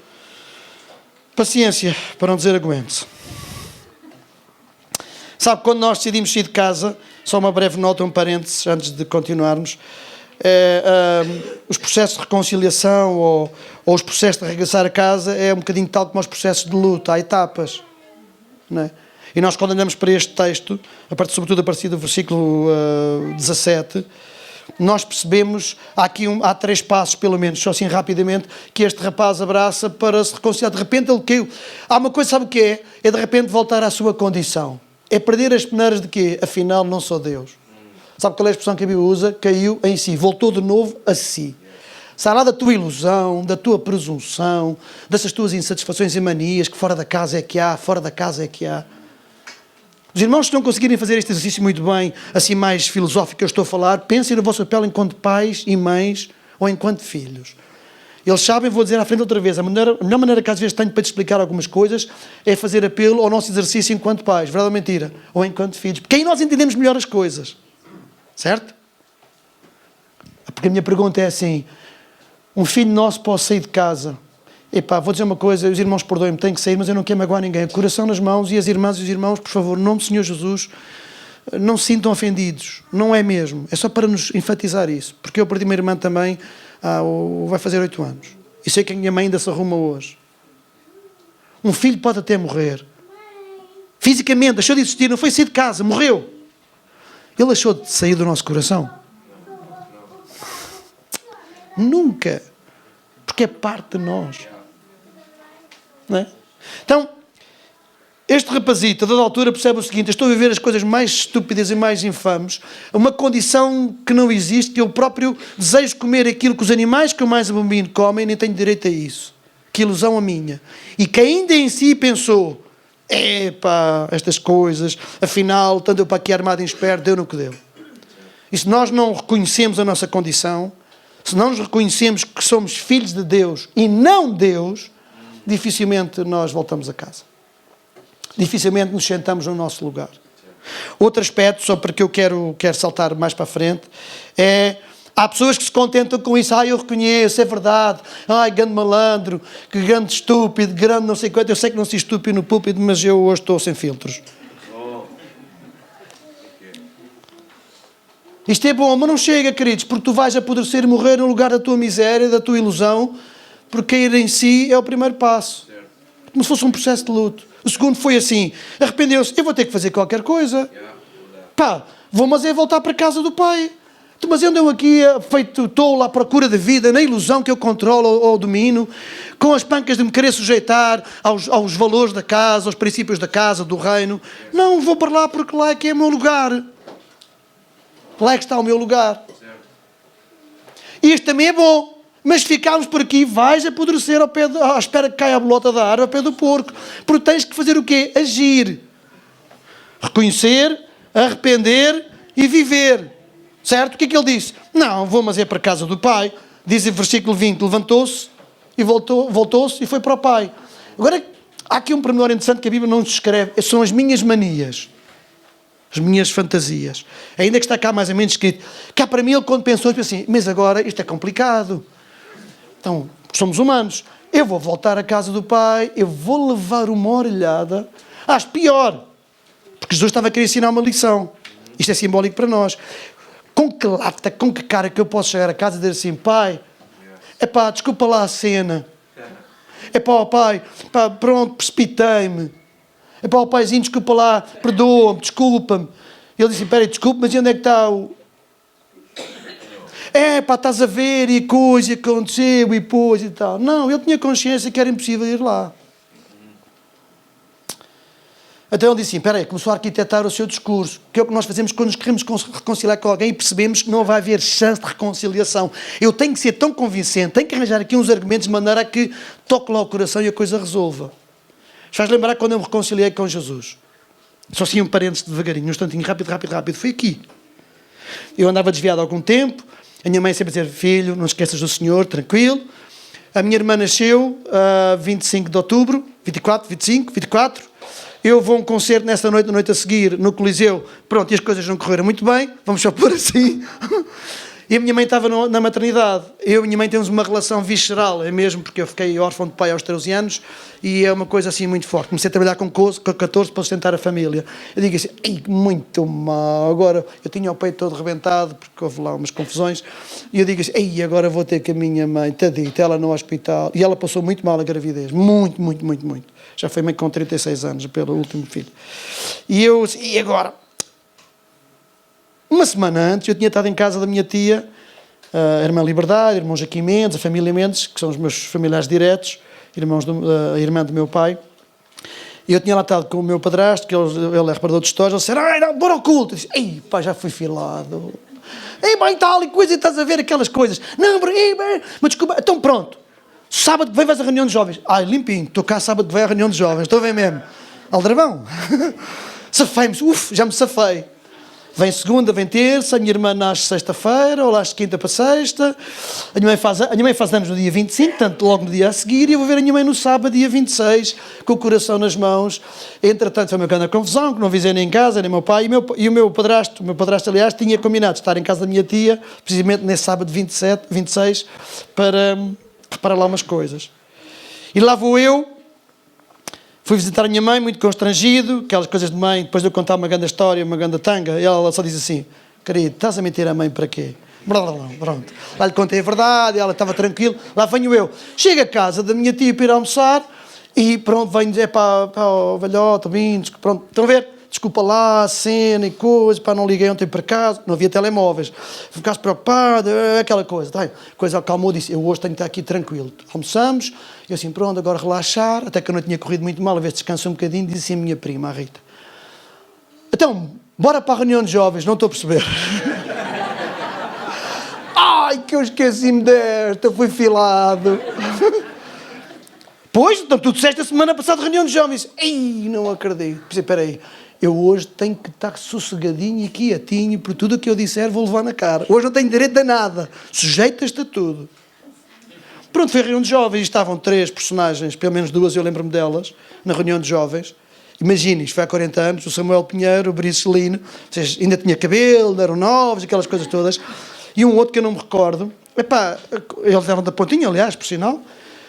Paciência, para não dizer aguente-se. Sabe, quando nós decidimos sair de casa, só uma breve nota, um parênteses, antes de continuarmos, os processos de reconciliação ou os processos de regressar a casa é um bocadinho tal como os processos de luta, há etapas, não é? E nós, quando olhamos para este texto, sobretudo a partir do versículo 17, nós percebemos, há 3 passos, pelo menos, só assim rapidamente, que este rapaz abraça para se reconciliar. De repente ele caiu. Há uma coisa, sabe o que é? É de repente voltar à sua condição. É perder as peneiras de quê? Afinal, não sou Deus. Sabe qual é a expressão que a Bíblia usa? Caiu em si. Voltou de novo a si. Sai lá da tua ilusão, da tua presunção, dessas tuas insatisfações e manias que fora da casa é que há, fora da casa é que há. Os irmãos que não conseguirem fazer este exercício muito bem, assim mais filosófico que eu estou a falar, pensem no vosso papel enquanto pais e mães ou enquanto filhos. Eles sabem, vou dizer à frente outra vez, a melhor maneira que às vezes tenho para te explicar algumas coisas é fazer apelo ao nosso exercício enquanto pais, verdade ou mentira? Ou enquanto filhos, porque aí nós entendemos melhor as coisas, certo? Porque a minha pergunta é assim, um filho nosso pode sair de casa, epá, vou dizer uma coisa, os irmãos perdoem-me, tenho que sair, mas eu não quero magoar ninguém, coração nas mãos, e as irmãs e os irmãos, por favor, em nome do Senhor Jesus, não se sintam ofendidos, não é mesmo, é só para nos enfatizar isso, porque eu perdi uma irmã também, vai fazer 8 anos. E sei que a minha mãe ainda se arruma hoje. Um filho pode até morrer. Fisicamente, deixou de existir, não foi sair de casa, morreu. Ele deixou de sair do nosso coração? Nunca. Porque é parte de nós. Não é? Então, este rapazito, a dada altura, percebe o seguinte: eu estou a viver as coisas mais estúpidas e mais infames, uma condição que não existe, que eu próprio desejo comer aquilo que os animais que eu mais abomino comem, nem tenho direito a isso. Que ilusão a minha. E que ainda em si pensou, epá, estas coisas, afinal, tanto eu para aqui armado em esperto, deu no que deu. E se nós não reconhecemos a nossa condição, se não nos reconhecemos que somos filhos de Deus e não Deus, dificilmente nós voltamos a casa. Dificilmente nos sentamos no nosso lugar. Outro aspecto, só porque eu quero saltar mais para a frente, é... Há pessoas que se contentam com isso. Eu reconheço, é verdade. Grande malandro, que grande estúpido, grande não sei quanto. Eu sei que não sou estúpido no púlpito, mas eu hoje estou sem filtros. Isto é bom, mas não chega, queridos, porque tu vais apodrecer e morrer no lugar da tua miséria, da tua ilusão, porque cair em si é o primeiro passo. Como se fosse um processo de luto. O segundo foi assim, arrependeu-se, eu vou ter que fazer qualquer coisa. Vou mas é voltar para a casa do pai. Mas eu ando aqui feito tolo à procura da vida, na ilusão que eu controlo ou domino, com as pancas de me querer sujeitar aos valores da casa, aos princípios da casa, do reino. Não, vou para lá porque lá é que é o meu lugar. Lá é que está o meu lugar. Isto também é bom, mas ficarmos por aqui, vais apodrecer à espera que caia a bolota da árvore ao pé do porco. Porque tens que fazer o quê? Agir. Reconhecer, arrepender e viver. Certo? O que é que ele disse? Não, vou mas é para a casa do pai. Diz em versículo 20, levantou-se e voltou-se e foi para o pai. Agora, há aqui um pormenor interessante que a Bíblia não descreve. São as minhas manias. As minhas fantasias. Ainda que está cá mais ou menos escrito. Cá para mim ele quando pensou, assim, mas agora isto é complicado. Então, somos humanos. Eu vou voltar à casa do pai, eu vou levar uma orelhada. Acho pior. Porque Jesus estava a querer ensinar uma lição. Isto é simbólico para nós. Com que lata, com que cara que eu posso chegar a casa e dizer assim, pai, desculpa lá a cena. Pai, pronto, precipitei-me. Paizinho, desculpa lá, perdoa-me, desculpa-me. Ele disse, peraí, desculpa, mas e onde é que está o... estás a ver, e a coisa aconteceu, e depois e tal. Não, ele tinha consciência que era impossível ir lá. Então ele disse assim, espera aí, começou a arquitetar o seu discurso, que é o que nós fazemos quando nos queremos reconciliar com alguém e percebemos que não vai haver chance de reconciliação. Eu tenho que ser tão convincente, tenho que arranjar aqui uns argumentos de maneira a que toque lá o coração e a coisa resolva. Faz lembrar quando eu me reconciliei com Jesus. Só assim um parênteses devagarinho, um instantinho, rápido. Foi aqui. Eu andava desviado há algum tempo, a minha mãe sempre a dizer, filho, não esqueças do Senhor, tranquilo. A minha irmã nasceu 25 de outubro, 24. Eu vou a um concerto nessa noite, na noite a seguir, no Coliseu. Pronto, e as coisas não correram muito bem. Vamos só pôr assim. E a minha mãe estava na maternidade. Eu e a minha mãe temos uma relação visceral, é mesmo, porque eu fiquei órfão de pai aos 13 anos e é uma coisa assim muito forte. Comecei a trabalhar com 14 para sustentar a família. Eu digo assim, muito mal. Agora, eu tinha o peito todo rebentado, porque houve lá umas confusões. E eu digo assim, agora vou ter com a minha mãe, tadita, ela no hospital. E ela passou muito mal a gravidez. Muito. Já foi mãe com 36 anos, pelo último filho. E eu, e agora? Uma semana antes, eu tinha estado em casa da minha tia, a irmã Liberdade, irmão Joaquim Mendes, a família Mendes, que são os meus familiares diretos, a irmã do meu pai. E eu tinha lá estado com o meu padrasto, que ele é reparador de histórias. Ele disse, não, bora ao culto. Eu disse, já fui filado. Ei, bem, tal e coisa, e estás a ver aquelas coisas. Não, mas desculpa, então pronto. Sábado que vem vais à reunião de jovens. Ai, limpinho, estou cá sábado que vem à reunião de jovens, estou a ver mesmo. Aldrabão. Safei-me, já me safei. Vem segunda, vem terça, a minha irmã nasce sexta-feira, ou nasce quinta para sexta. A minha mãe faz anos no dia 25, portanto logo no dia a seguir, e eu vou ver a minha mãe no sábado, dia 26, com o coração nas mãos. Entretanto foi uma grande confusão, que não avisei nem em casa, nem meu pai, e o meu padrasto, aliás, tinha combinado de estar em casa da minha tia, precisamente nesse sábado 26, para preparar lá umas coisas. E lá vou eu. Fui visitar a minha mãe, muito constrangido, aquelas coisas de mãe, depois de eu contar uma grande história, uma grande tanga, e ela só diz assim, querido, estás a mentir a mãe para quê? Pronto. Lá lhe contei a verdade, ela estava tranquila, lá venho eu. Chego a casa da minha tia para ir almoçar, e pronto, venho dizer para o velhote, vindos, pronto, estão a ver? Desculpa lá, a cena e coisa, pá, não liguei ontem para casa, não havia telemóveis, ficaste preocupado, aquela coisa, tá? Coisa acalmou, disse, eu hoje tenho que estar aqui tranquilo. Almoçamos, eu assim, pronto, agora relaxar, até que eu não tinha corrido muito mal, a ver se descansa um bocadinho, disse assim a minha prima, a Rita. Então, bora para a reunião de jovens, não estou a perceber. Ai, que eu esqueci-me desta, fui filado. Pois, então tu disseste a semana passada reunião de jovens. Ei, não acredito. Espera aí, eu hoje tenho que estar sossegadinho e quietinho, por tudo o que eu disser vou levar na cara. Hoje não tenho direito a nada, sujeitas-te a tudo. Pronto, foi a reunião de jovens, estavam 3 personagens, pelo menos 2 eu lembro-me delas, na reunião de jovens. Imaginem, isto foi há 40 anos, o Samuel Pinheiro, o Bricelino, vocês ainda tinha cabelo, eram novos, aquelas coisas todas. E um outro que eu não me recordo, epá, eles eram da pontinha, aliás, por sinal,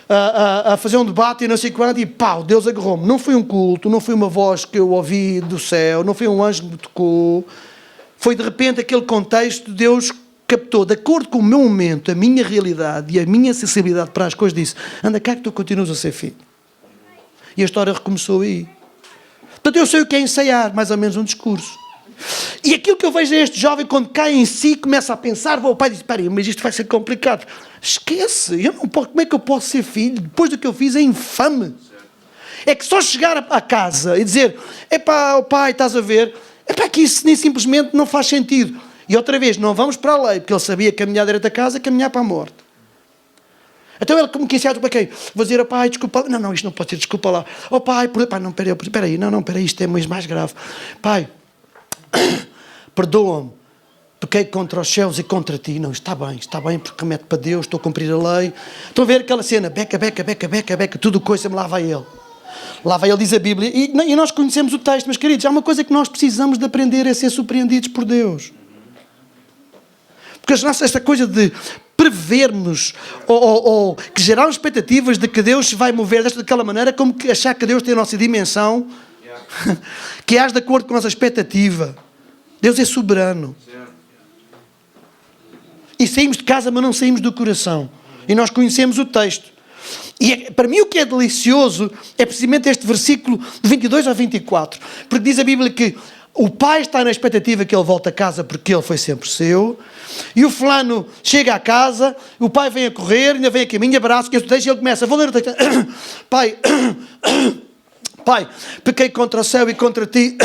a fazer um debate e não sei quanto, e pau, Deus agarrou-me. Não foi um culto, não foi uma voz que eu ouvi do céu, não foi um anjo que me tocou, foi de repente aquele contexto, Deus captou, de acordo com o meu momento, a minha realidade e a minha sensibilidade para as coisas, disse, anda cá que tu continuas a ser filho. E a história recomeçou aí. Portanto, eu sei o que é ensaiar, mais ou menos um discurso. E aquilo que eu vejo é este jovem, quando cai em si, começa a pensar, o pai diz, espera aí, mas isto vai ser complicado. Esquece, eu não posso, como é que eu posso ser filho? Depois do que eu fiz é infame. É que só chegar a casa e dizer, epá, pai, estás a ver, epá, que isso nem simplesmente não faz sentido. E outra vez, não vamos para a lei, porque ele sabia caminhar direito a casa, caminhar para a morte. Então ele, como que ensinou para quem? Vou dizer, pai, desculpa lá. Não, isto não pode ser, desculpa lá. Pai, não, espera aí, isto é mais grave. Pai, perdoa-me, pequei contra os céus e contra ti. Não, está bem, porque remete para Deus, estou a cumprir a lei. Estão a ver aquela cena, beca, tudo coisa, lá vai ele. Lá vai ele, diz a Bíblia, e nós conhecemos o texto, mas queridos, há uma coisa que nós precisamos de aprender, é ser surpreendidos por Deus. Porque esta coisa de prevermos ou que gerarmos expectativas de que Deus se vai mover daquela maneira, como que achar que Deus tem a nossa dimensão, que age de acordo com a nossa expectativa. Deus é soberano. E saímos de casa, mas não saímos do coração. E nós conhecemos o texto. E para mim o que é delicioso é precisamente este versículo de 22 ao 24. Porque diz a Bíblia que o pai está na expectativa que ele volte a casa porque ele foi sempre seu. E o fulano chega à casa, o pai vem a correr, ainda vem a caminho, abraça, que eu deixo, e ele começa, vou ler o texto. Pai, pequei contra o céu e contra ti.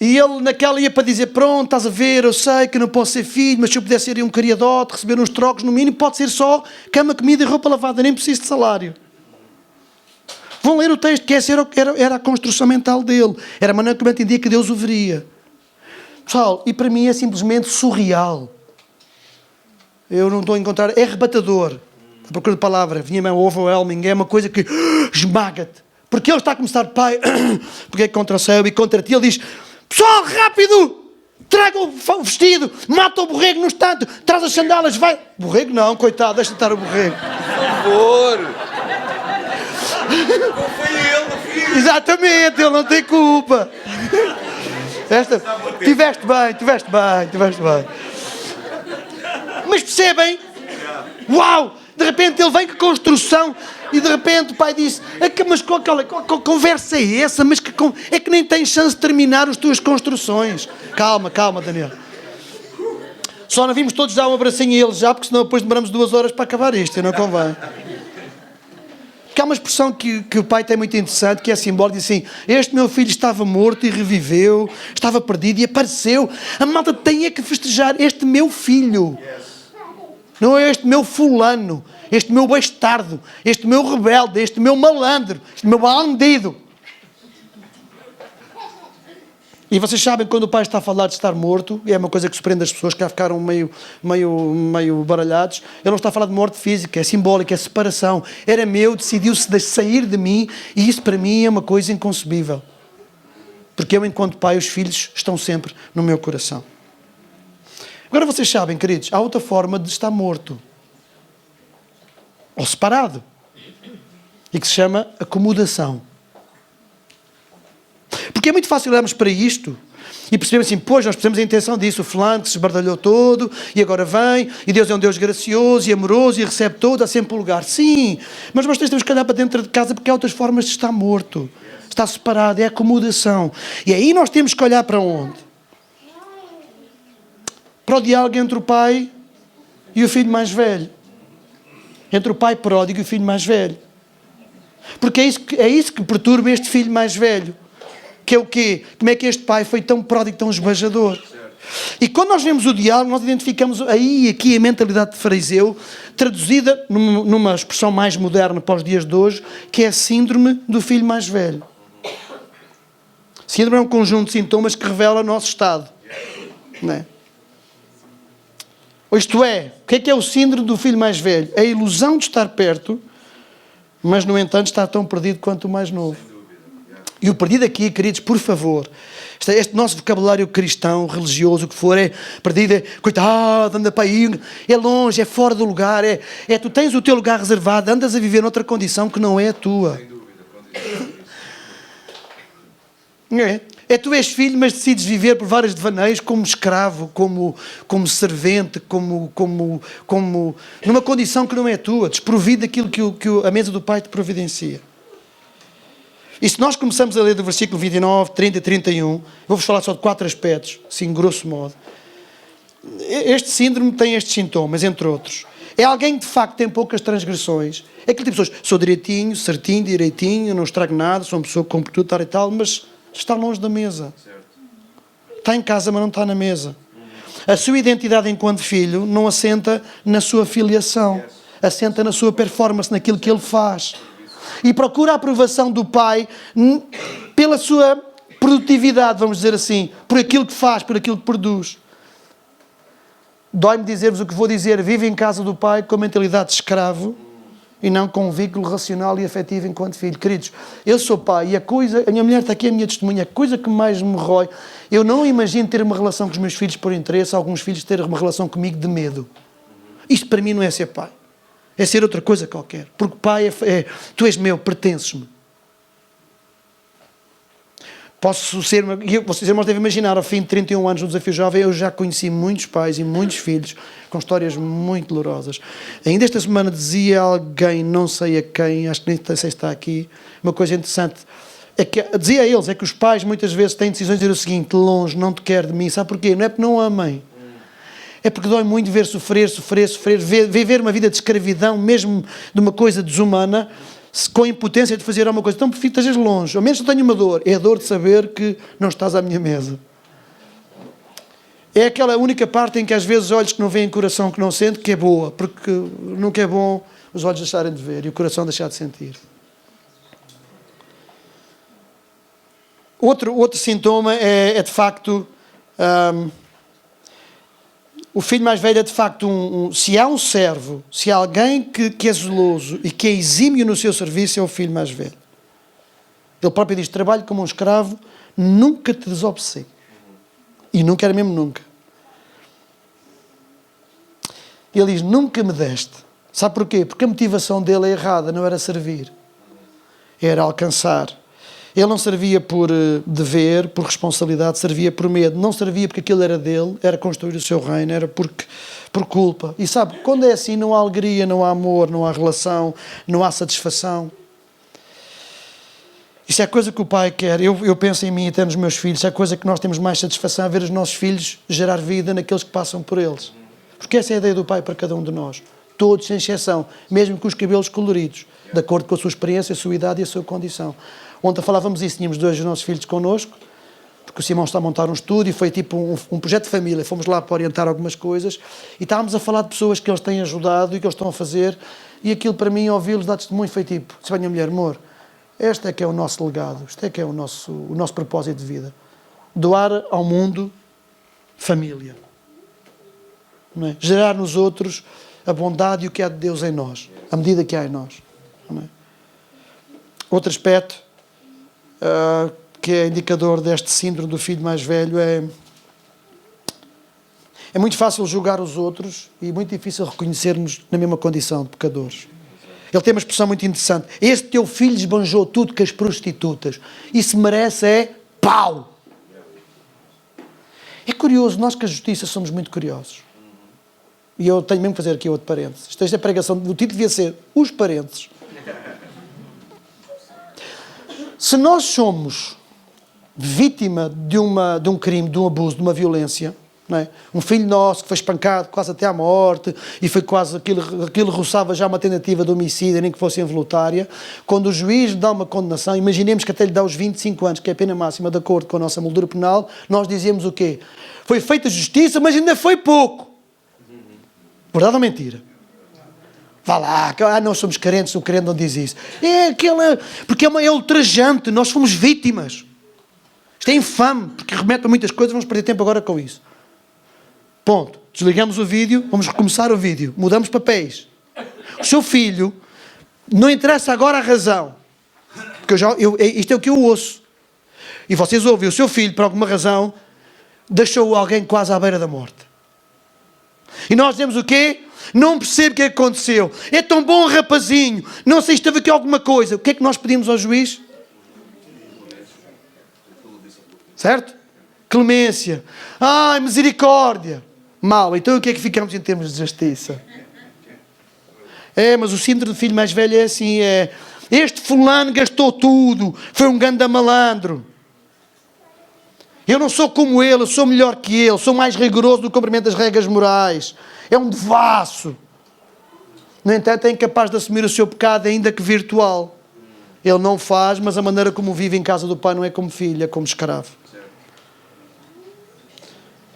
E ele naquela ia para dizer, pronto, estás a ver, eu sei que não posso ser filho, mas se eu pudesse ir a um criadote, receber uns trocos, no mínimo pode ser só cama, comida e roupa lavada, nem preciso de salário. Vão ler o texto, que essa era a construção mental dele. Era a maneira como eu entendia que Deus o veria. Pessoal, e para mim é simplesmente surreal. Eu não estou a encontrar, é arrebatador. A procura de palavra, vinha overwhelming, é uma coisa que esmaga-te. Porque ele está a começar, pai, porque é contra o céu e contra ti. Ele diz, pessoal, rápido, traga o vestido, mata o borrego no instante, traz as sandálias, vai. Borrego não, coitado, deixa de estar o borrego. Por favor. Não foi ele, não fui eu. Exatamente, ele não tem culpa. Tiveste bem. Mas percebem? Uau! De repente ele vem com construção e de repente o pai disse, mas qual conversa é essa? Mas é que nem tens chance de terminar as tuas construções. Calma, Daniel. Só não vimos todos dar um abracinho a ele já, porque senão depois demoramos 2 horas para acabar isto, e não convém. Porque há uma expressão que o pai tem muito interessante, que é simbólica, diz assim: este meu filho estava morto e reviveu, estava perdido e apareceu. A malta tem é que festejar este meu filho. Não é este meu fulano, este meu bastardo, este meu rebelde, este meu malandro, este meu bandido. E vocês sabem, quando o pai está a falar de estar morto, é uma coisa que surpreende as pessoas que já ficaram meio baralhados. Ele não está a falar de morte física, é simbólica, é separação. Era meu, decidiu-se sair de mim, e isso para mim é uma coisa inconcebível. Porque eu, enquanto pai, os filhos estão sempre no meu coração. Agora vocês sabem, queridos, há outra forma de estar morto. Ou separado. E que se chama acomodação. Porque é muito fácil olharmos para isto e percebermos assim: pois, nós precisamos da intenção disso, o fulano que se esbardalhou todo e agora vem, e Deus é um Deus gracioso e amoroso e recebe todo, há sempre um lugar. Sim, mas nós temos que olhar para dentro de casa, porque há outras formas de estar morto. Está separado, é acomodação. E aí nós temos que olhar para onde? Para o diálogo entre o pai e o filho mais velho. Entre o pai pródigo e o filho mais velho. Porque é isso que perturba este filho mais velho. Que é o quê? Como é que este pai foi tão pródigo, tão esbajador? E quando nós vemos o diálogo, nós identificamos aqui a mentalidade de fariseu, traduzida numa expressão mais moderna para os dias de hoje, que é a síndrome do filho mais velho. Síndrome é um conjunto de sintomas que revela o nosso estado. Não é? Isto é, o que é o síndrome do filho mais velho? É a ilusão de estar perto, mas, no entanto, está tão perdido quanto o mais novo. E o perdido aqui, queridos, por favor, este nosso vocabulário cristão, religioso, o que for, é perdido, é coitado, anda para aí, é longe, é fora do lugar, tu tens o teu lugar reservado, andas a viver noutra condição que não é a tua. Tu és filho, mas decides viver por vários devaneios como escravo, como servente, como numa condição que não é tua, desprovido daquilo que a mesa do Pai te providencia. E se nós começamos a ler do versículo 29, 30 e 31, vou-vos falar só de 4 aspectos, assim, grosso modo. Este síndrome tem estes sintomas, entre outros. É alguém que de facto tem poucas transgressões. É aquele tipo de pessoas: sou direitinho, certinho, direitinho, não estrago nada, sou uma pessoa com tudo, tal e tal, mas está longe da mesa. Está em casa, mas não está na mesa. A sua identidade enquanto filho não assenta na sua filiação, assenta na sua performance, naquilo que ele faz. E procura a aprovação do pai pela sua produtividade, vamos dizer assim, por aquilo que faz, por aquilo que produz. Dói-me dizer-vos o que vou dizer: vive em casa do pai com a mentalidade de escravo e não com um vínculo racional e afetivo enquanto filho. Queridos, eu sou pai e a minha mulher está aqui, a minha testemunha, a coisa que mais me rói, eu não imagino ter uma relação com os meus filhos por interesse, alguns filhos terem uma relação comigo de medo. Isto para mim não é ser pai. É ser outra coisa qualquer. Porque pai tu és meu, pertences-me. Posso ser... Vocês irmãos devem imaginar, ao fim de 31 anos no Desafio Jovem, eu já conheci muitos pais e muitos filhos com histórias muito dolorosas. Ainda esta semana dizia alguém, não sei a quem, acho que nem sei se está aqui, uma coisa interessante. Dizia a eles, que os pais muitas vezes têm decisões de dizer o seguinte: longe, não te quero de mim. Sabe porquê? Não é porque não amem. É porque dói muito ver sofrer, viver uma vida de escravidão, mesmo de uma coisa desumana, com a impotência de fazer alguma coisa. Então prefiro que estejas longe. Ao menos eu tenho uma dor. É a dor de saber que não estás à minha mesa. É aquela única parte em que às vezes olhos que não veem, coração que não sente, que é boa. Porque nunca é bom os olhos deixarem de ver e o coração deixar de sentir. Outro sintoma é de facto... o filho mais velho é de facto se há um servo, se há alguém que é zeloso e que é exímio no seu serviço, é o filho mais velho. Ele próprio diz: trabalho como um escravo, nunca te desobedeci. E nunca era mesmo nunca. Ele diz: nunca me deste. Sabe porquê? Porque a motivação dele é errada, não era servir. Era alcançar. Ele não servia por dever, por responsabilidade, servia por medo. Não servia porque aquilo era dele, era construir o seu reino, era por culpa. E sabe, quando é assim, não há alegria, não há amor, não há relação, não há satisfação. Isso é a coisa que o pai quer. Eu penso em mim e até nos meus filhos, é a coisa que nós temos mais satisfação, é ver os nossos filhos gerar vida naqueles que passam por eles. Porque essa é a ideia do pai para cada um de nós. todos sem exceção, mesmo com os cabelos coloridos, de acordo com a sua experiência, a sua idade e a sua condição. Ontem falávamos isso, tínhamos 2 dos nossos filhos connosco, porque o Simão está a montar um estúdio, foi tipo um projeto de família, fomos lá para orientar algumas coisas, e estávamos a falar de pessoas que eles têm ajudado e que eles estão a fazer, e aquilo para mim, ouvi-los dar testemunho, foi tipo, se venha mulher, amor, este é que é o nosso legado, este é que é o nosso propósito de vida. Doar ao mundo família. Não é? Gerar nos outros a bondade e o que há de Deus em nós, a medida que há em nós. Não é? Outro aspecto que é indicador deste síndrome do filho mais velho é muito fácil julgar os outros e muito difícil reconhecermos na mesma condição de pecadores. Ele tem uma expressão muito interessante. Este teu filho esbanjou tudo com as prostitutas. Isso merece é pau. É curioso, nós com a justiça somos muito curiosos. E eu tenho mesmo que fazer aqui outro parênteses. Esta pregação, o título devia ser Os Parênteses. Se nós somos vítima de um crime, de um abuso, de uma violência, não é? Um filho nosso que foi espancado quase até à morte e foi quase aquilo roçava já uma tentativa de homicídio, nem que fosse involuntária, quando o juiz dá uma condenação, imaginemos que até lhe dá os 25 anos, que é a pena máxima de acordo com a nossa moldura penal, nós dizemos o quê? Foi feita justiça, mas ainda foi pouco. Verdade ou mentira? Vá lá, nós somos carentes, o crente não diz isso. Porque é ultrajante, nós fomos vítimas. Isto é infame, porque remete a muitas coisas, vamos perder tempo agora com isso. Ponto. Desligamos o vídeo, vamos recomeçar o vídeo, mudamos papéis. O seu filho, não interessa agora a razão, porque isto é o que eu ouço. E vocês ouvem, o seu filho, por alguma razão, deixou alguém quase à beira da morte. E nós dizemos o quê? Não percebo o que aconteceu. É tão bom rapazinho, não sei se teve aqui alguma coisa. O que é que nós pedimos ao juiz? Certo? Clemência. Ai, misericórdia. Mal. Então o que é que ficamos em termos de justiça? Mas o síndrome do filho mais velho é assim, este fulano gastou tudo, foi um ganda malandro. Eu não sou como ele, eu sou melhor que ele, sou mais rigoroso no cumprimento das regras morais. É um devasso. No entanto, é incapaz de assumir o seu pecado, ainda que virtual. Ele não faz, mas a maneira como vive em casa do pai não é como filho, é como escravo.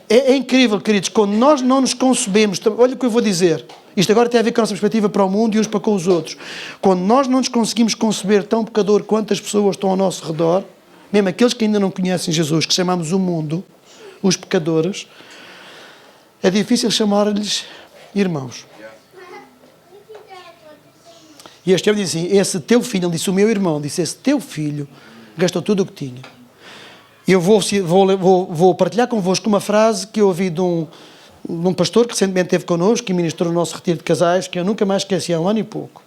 É incrível, queridos, quando nós não nos concebemos, olha o que eu vou dizer, isto agora tem a ver com a nossa perspectiva para o mundo e uns para com os outros. Quando nós não nos conseguimos conceber tão pecador quanto as pessoas estão ao nosso redor, mesmo aqueles que ainda não conhecem Jesus, que chamamos o mundo, os pecadores, é difícil chamar-lhes irmãos. E este homem disse assim, esse teu filho, ele disse o meu irmão, disse, esse teu filho gastou tudo o que tinha. Eu vou partilhar convosco uma frase que eu ouvi de um pastor que recentemente esteve connosco, que ministrou no nosso retiro de casais, que eu nunca mais esqueci há um ano e pouco.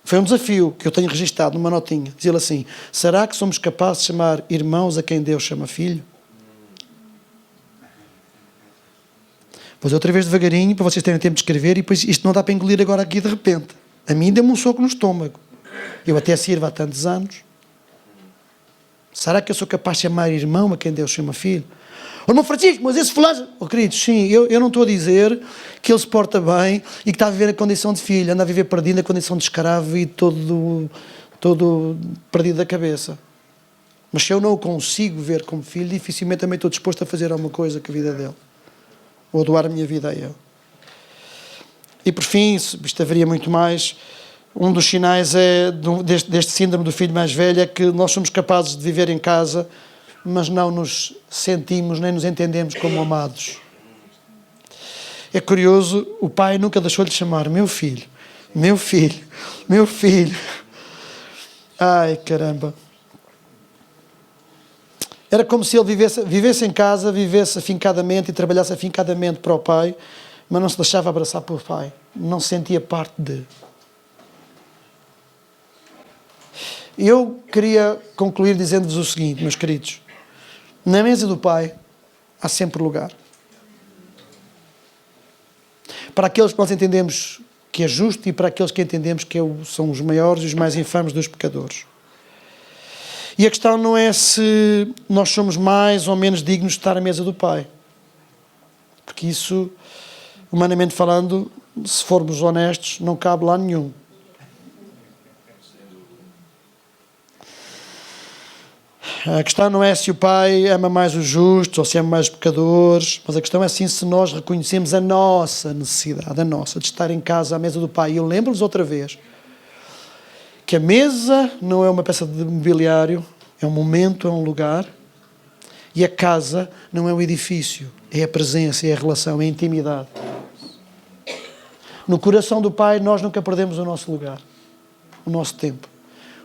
Foi um desafio que eu tenho registado numa notinha. Diz ele assim, será que somos capazes de chamar irmãos a quem Deus chama filho? Pois outra vez devagarinho, para vocês terem tempo de escrever, e depois isto não dá para engolir agora aqui de repente. A mim deu-me um soco no estômago. Eu até sirvo há tantos anos. Será que eu sou capaz de chamar irmão a quem Deus chama filho? Oh, irmão Francisco, mas esse fulano... Oh, queridos, sim, eu não estou a dizer que ele se porta bem e que está a viver a condição de filho, anda a viver perdido na condição de escravo e todo perdido da cabeça. Mas se eu não o consigo ver como filho, dificilmente também estou disposto a fazer alguma coisa com a vida dele. Ou a doar a minha vida a ele. E por fim, isto haveria muito mais... Um dos sinais deste síndrome do filho mais velho é que nós somos capazes de viver em casa, mas não nos sentimos nem nos entendemos como amados. É curioso, o pai nunca deixou de chamar meu filho, meu filho, meu filho. Ai, caramba. Era como se ele vivesse em casa, vivesse afincadamente e trabalhasse afincadamente para o pai, mas não se deixava abraçar pelo pai, não se sentia parte de... Eu queria concluir dizendo-vos o seguinte, meus queridos. Na mesa do Pai há sempre lugar. Para aqueles que nós entendemos que é justo e para aqueles que entendemos que são os maiores e os mais infames dos pecadores. E a questão não é se nós somos mais ou menos dignos de estar à mesa do Pai. Porque isso, humanamente falando, se formos honestos, não cabe lá nenhum. A questão não é se o Pai ama mais os justos ou se ama mais os pecadores, mas a questão é sim se nós reconhecemos a nossa necessidade, a nossa, de estar em casa à mesa do Pai. E eu lembro-vos outra vez que a mesa não é uma peça de mobiliário, é um momento, é um lugar, e a casa não é um edifício, é a presença, é a relação, é a intimidade. No coração do Pai nós nunca perdemos o nosso lugar, o nosso tempo.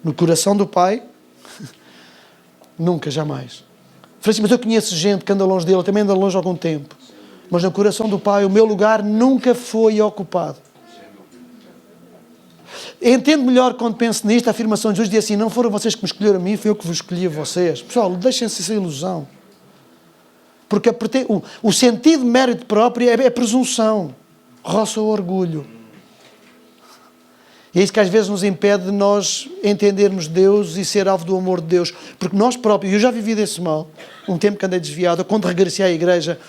No coração do Pai, nunca, jamais. Francisco, mas eu conheço gente que anda longe dele, também anda longe há algum tempo. Mas no coração do Pai, o meu lugar nunca foi ocupado. Entendo melhor quando penso nisto, a afirmação de Jesus diz assim, não foram vocês que me escolheram a mim, foi eu que vos escolhi a vocês. Pessoal, deixem-se essa ilusão. Porque o sentido de mérito próprio é presunção, roça o orgulho. E é isso que às vezes nos impede de nós entendermos Deus e ser alvo do amor de Deus. Porque nós próprios, eu já vivi desse mal, um tempo que andei desviado, quando regressei à igreja,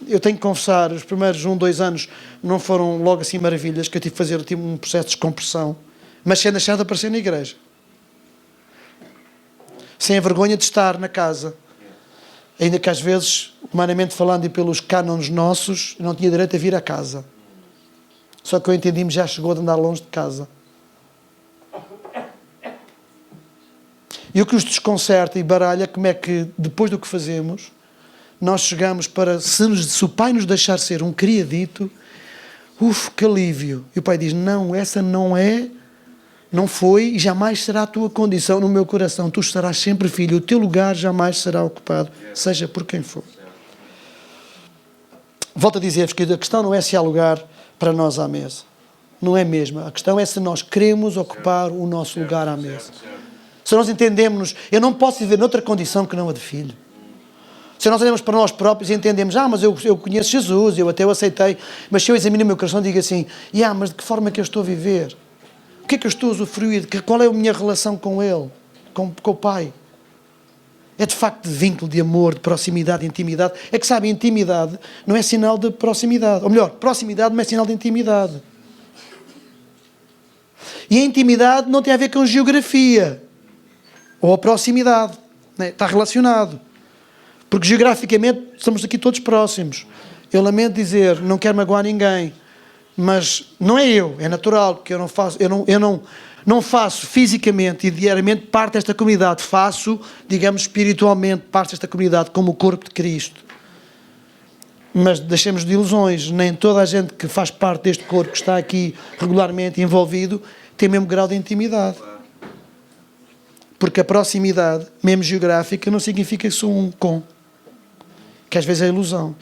eu tenho que confessar, os primeiros 2 anos não foram logo assim maravilhas, que eu tive que fazer um processo de descompressão, mas sem deixar de aparecer na igreja. Sem a vergonha de estar na casa. Ainda que às vezes, humanamente falando e pelos cânones nossos, eu não tinha direito a vir a casa. Só que eu entendi-me, já chegou de andar longe de casa. E o que os desconcerta e baralha, como é que, depois do que fazemos, nós chegamos para, se o Pai nos deixar ser um criadito, que alívio. E o Pai diz, não, essa não é, não foi e jamais será a tua condição no meu coração. Tu estarás sempre filho, o teu lugar jamais será ocupado, seja por quem for. Volto a dizer-vos que a questão não é se há lugar para nós à mesa. Não é mesmo. A questão é se nós queremos ocupar o nosso lugar à mesa. Se nós entendemos, eu não posso viver noutra condição que não a de filho. Se nós olhamos para nós próprios e entendemos, mas eu conheço Jesus, eu até o aceitei, mas se eu examino o meu coração e digo assim, mas de que forma é que eu estou a viver? O que é que eu estou a usufruir? Qual é a minha relação com Ele? Com o Pai? É de facto de vínculo, de amor, de proximidade, de intimidade. É que sabe, intimidade não é sinal de proximidade. Ou melhor, proximidade não é sinal de intimidade. E a intimidade não tem a ver com geografia. Ou a proximidade. Né? Está relacionado. Porque geograficamente estamos aqui todos próximos. Eu lamento dizer, não quero magoar ninguém. Mas não é é natural, porque eu não faço fisicamente e diariamente parte desta comunidade. Faço, digamos, espiritualmente parte desta comunidade como o corpo de Cristo. Mas deixemos de ilusões. Nem toda a gente que faz parte deste corpo, que está aqui regularmente envolvido, tem o mesmo grau de intimidade. Porque a proximidade, mesmo geográfica, não significa que sou um com. Que às vezes é ilusão.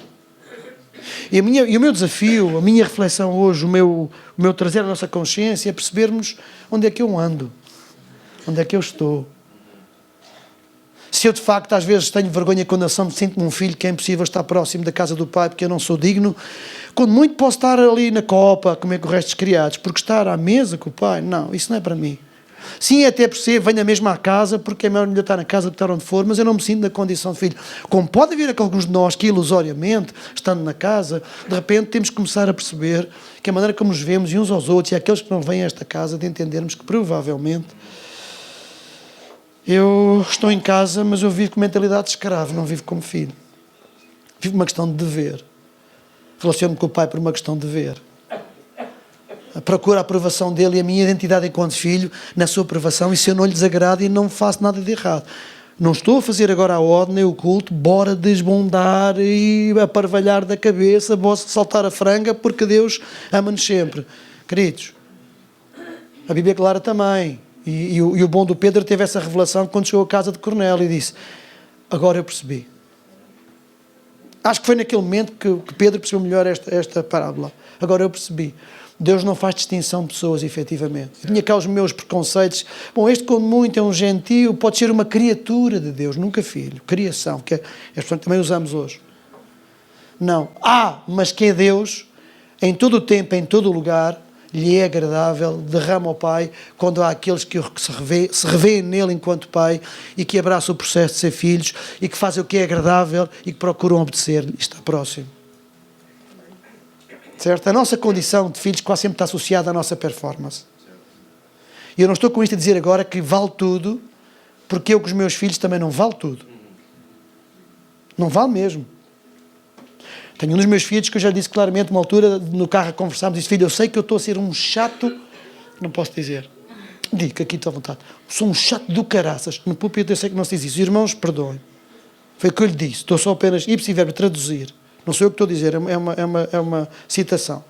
E o meu desafio, a minha reflexão hoje, o meu trazer à nossa consciência é percebermos onde é que eu ando. Onde é que eu estou. Se eu de facto às vezes tenho vergonha quando eu sinto-me um filho que é impossível estar próximo da casa do Pai porque eu não sou digno, quando muito posso estar ali na copa, comer com o resto dos criados, porque estar à mesa com o Pai, não, isso não é para mim. Sim, até percebo, venha mesmo à casa, porque é melhor estar na casa do que estar onde for, mas eu não me sinto na condição de filho. Como pode haver alguns de nós que, ilusoriamente, estando na casa, de repente temos que começar a perceber que a maneira como nos vemos e uns aos outros, e aqueles que não vêm a esta casa, de entendermos que provavelmente eu estou em casa, mas eu vivo com mentalidade de escravo, não vivo como filho. Vivo uma questão de dever. Relaciono-me com o Pai por uma questão de dever. Procuro a aprovação dele e a minha identidade enquanto filho na sua aprovação, e se eu não lhe desagrado e não faço nada de errado. Não estou a fazer agora a ordem nem o culto, bora desbondar e aparvalhar da cabeça, bora saltar a franga, porque Deus ama-nos sempre. Queridos, a Bíblia é clara também. E o bom do Pedro teve essa revelação quando chegou à casa de Cornélio e disse, agora eu percebi. Acho que foi naquele momento que Pedro percebeu melhor esta parábola. Agora eu percebi. Deus não faz distinção de pessoas, efetivamente. Eu tinha cá os meus preconceitos. Bom, este, quando muito, é um gentio, pode ser uma criatura de Deus, nunca filho. Criação, que é a expressão que também usamos hoje. Não. Mas que é Deus, em todo o tempo, em todo o lugar, lhe é agradável, derrama ao Pai, quando há aqueles que se revêem nele enquanto Pai e que abraçam o processo de ser filhos e que fazem o que é agradável e que procuram obedecer-lhe. Está próximo. Certo? A nossa condição de filhos quase sempre está associada à nossa performance. E eu não estou com isto a dizer agora que vale tudo, porque eu com os meus filhos também não vale tudo. Não vale mesmo. Tenho um dos meus filhos que eu já disse claramente, uma altura, no carro a conversarmos, disse: filho, eu sei que eu estou a ser um chato, não posso dizer, digo que aqui estou à vontade, sou um chato do caraças, no púlpito eu sei que não se diz isso, irmãos, perdoem. Foi o que eu lhe disse, estou só apenas, ipsi verbo, traduzir, não sou eu que estou a dizer, é uma citação.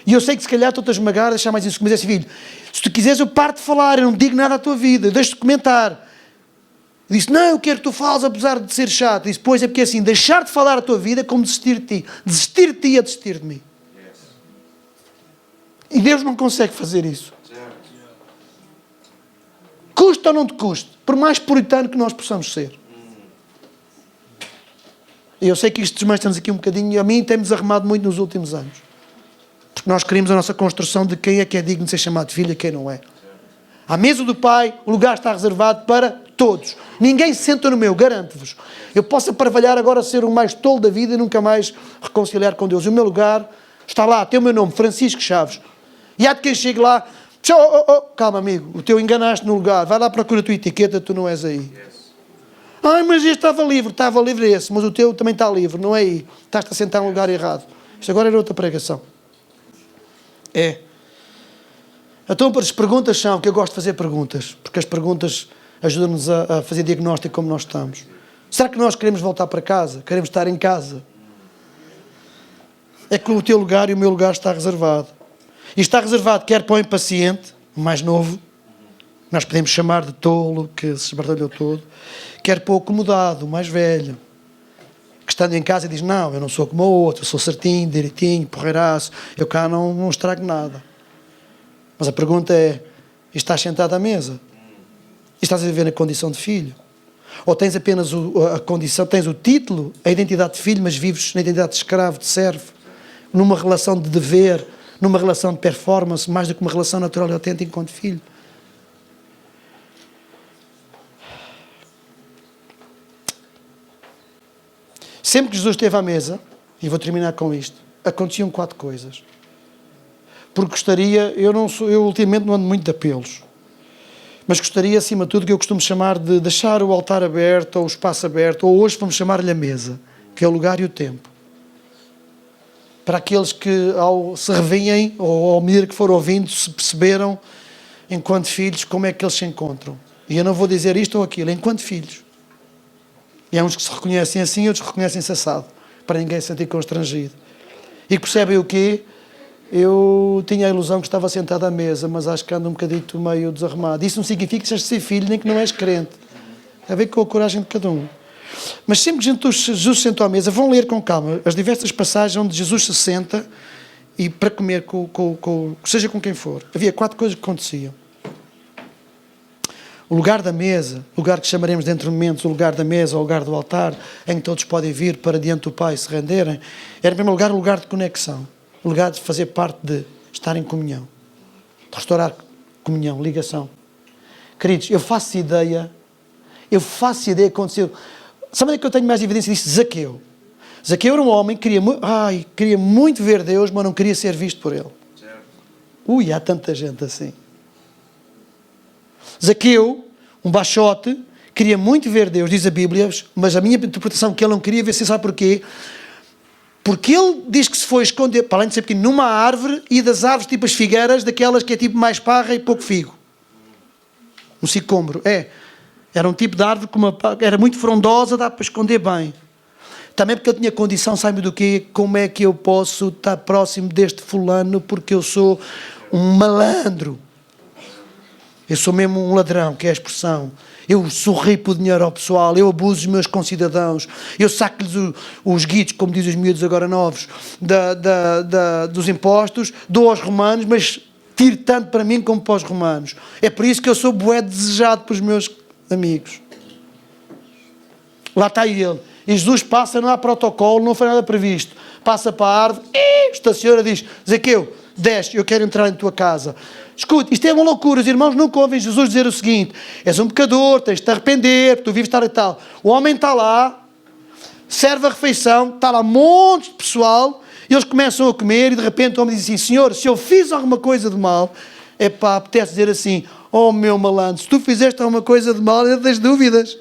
E eu sei que se calhar estou-te a esmagar, a deixar mais isso, mas é assim: filho, se tu quiseres eu paro de falar, eu não digo nada à tua vida, eu deixo-te comentar. Disse: não, eu quero que tu fales apesar de ser chato. Disse: pois, é porque assim, deixar de falar a tua vida é como desistir de ti. Desistir de ti é desistir de mim. E Deus não consegue fazer isso. Custa ou não te custa, por mais puritano que nós possamos ser. E eu sei que isto desmancha-nos aqui um bocadinho, e a mim tem-me desarrumado muito nos últimos anos. Porque nós queremos a nossa construção de quem é que é digno de ser chamado de filho e quem não é. À mesa do Pai, o lugar está reservado para todos. Ninguém se senta no meu, garanto-vos. Eu posso aparvalhar agora, ser o mais tolo da vida e nunca mais reconciliar com Deus. E o meu lugar está lá, tem o meu nome, Francisco Chaves. E há de quem chegue lá: calma, amigo, o teu enganaste no lugar, vai lá, procura a tua etiqueta, tu não és aí. Ai, mas este estava livre esse, mas o teu também está livre, não é aí. Estás-te a sentar no lugar errado. Isto agora era outra pregação. É. Então, as perguntas são, que eu gosto de fazer perguntas, porque as perguntas ajudam-nos a fazer diagnóstico como nós estamos. Será que nós queremos voltar para casa? Queremos estar em casa? É que o teu lugar e o meu lugar está reservado. E está reservado quer para o impaciente, o mais novo, nós podemos chamar de tolo, que se esbardalhou todo, quer para o acomodado, o mais velho, que estando em casa diz: não, eu não sou como o outro, eu sou certinho, direitinho, porreiraço, eu cá não estrago nada. Mas a pergunta é: estás sentado à mesa? E estás a viver na condição de filho? Ou tens apenas a condição, tens o título, a identidade de filho, mas vives na identidade de escravo, de servo, numa relação de dever, numa relação de performance, mais do que uma relação natural e autêntica enquanto filho? Sempre que Jesus esteve à mesa, e vou terminar com isto, aconteciam 4 coisas. Porque gostaria, eu ultimamente não ando muito de apelos, mas gostaria, acima de tudo, que eu costumo chamar de deixar o altar aberto, ou o espaço aberto, ou hoje vamos chamar-lhe a mesa, que é o lugar e o tempo. Para aqueles que, ao se revêm, ou ao medida que foram ouvindo, se perceberam, enquanto filhos, como é que eles se encontram. E eu não vou dizer isto ou aquilo, enquanto filhos. E há uns que se reconhecem assim, outros que reconhecem-se assado, para ninguém se sentir constrangido. E percebem o quê? Eu tinha a ilusão que estava sentado à mesa, mas acho que ando um bocadito meio desarrumado. Isso não significa que sejas de ser filho, nem que não és crente. Tem a ver com a coragem de cada um. Mas sempre que Jesus se sentou à mesa, vão ler com calma as diversas passagens onde Jesus se senta e para comer, seja com quem for. Havia 4 coisas que aconteciam. O lugar da mesa, o lugar que chamaremos dentro de momentos o lugar da mesa, ou o lugar do altar, em que todos podem vir para diante do Pai e se renderem, era em primeiro lugar o lugar de conexão. O lugar de fazer parte de estar em comunhão. De restaurar comunhão, ligação. Queridos, eu faço ideia que aconteceu. Sabe onde é que eu tenho mais evidência disso? Zaqueu. Zaqueu era um homem que queria muito ver Deus, mas não queria ser visto por Ele. Ui, há tanta gente assim. Zaqueu, um baixote, queria muito ver Deus, diz a Bíblia, mas a minha interpretação é que ele não queria ver, você sabe porquê? Porque ele diz que se foi esconder, para além de ser pequeno, numa árvore, e das árvores tipo as figueiras, daquelas que é tipo mais parra e pouco figo. Um sicômoro, era um tipo de árvore que era muito frondosa, dá para esconder bem. Também porque ele tinha condição, sabe do quê? Como é que eu posso estar próximo deste fulano porque eu sou um malandro? Eu sou mesmo um ladrão, que é a expressão. Eu sorripo o dinheiro ao pessoal, eu abuso dos meus concidadãos, eu saco-lhes os guitos, como dizem os miúdos agora novos, dos impostos, dou aos romanos, mas tiro tanto para mim como para os romanos. É por isso que eu sou bué desejado pelos meus amigos. Lá está ele. E Jesus passa, não há protocolo, não foi nada previsto. Passa para a árvore, estaciona, diz: Zaqueu, desce, eu quero entrar em tua casa. Escute, isto é uma loucura, os irmãos nunca ouvem Jesus dizer o seguinte: és um pecador, tens de te arrepender, tu vives tal e tal. O homem está lá, serve a refeição, está lá montes de pessoal, Eles começam a comer e de repente o homem diz assim: Senhor, se eu fiz alguma coisa de mal, apetece dizer assim: oh meu malandro, se tu fizeste alguma coisa de mal, eu das dúvidas.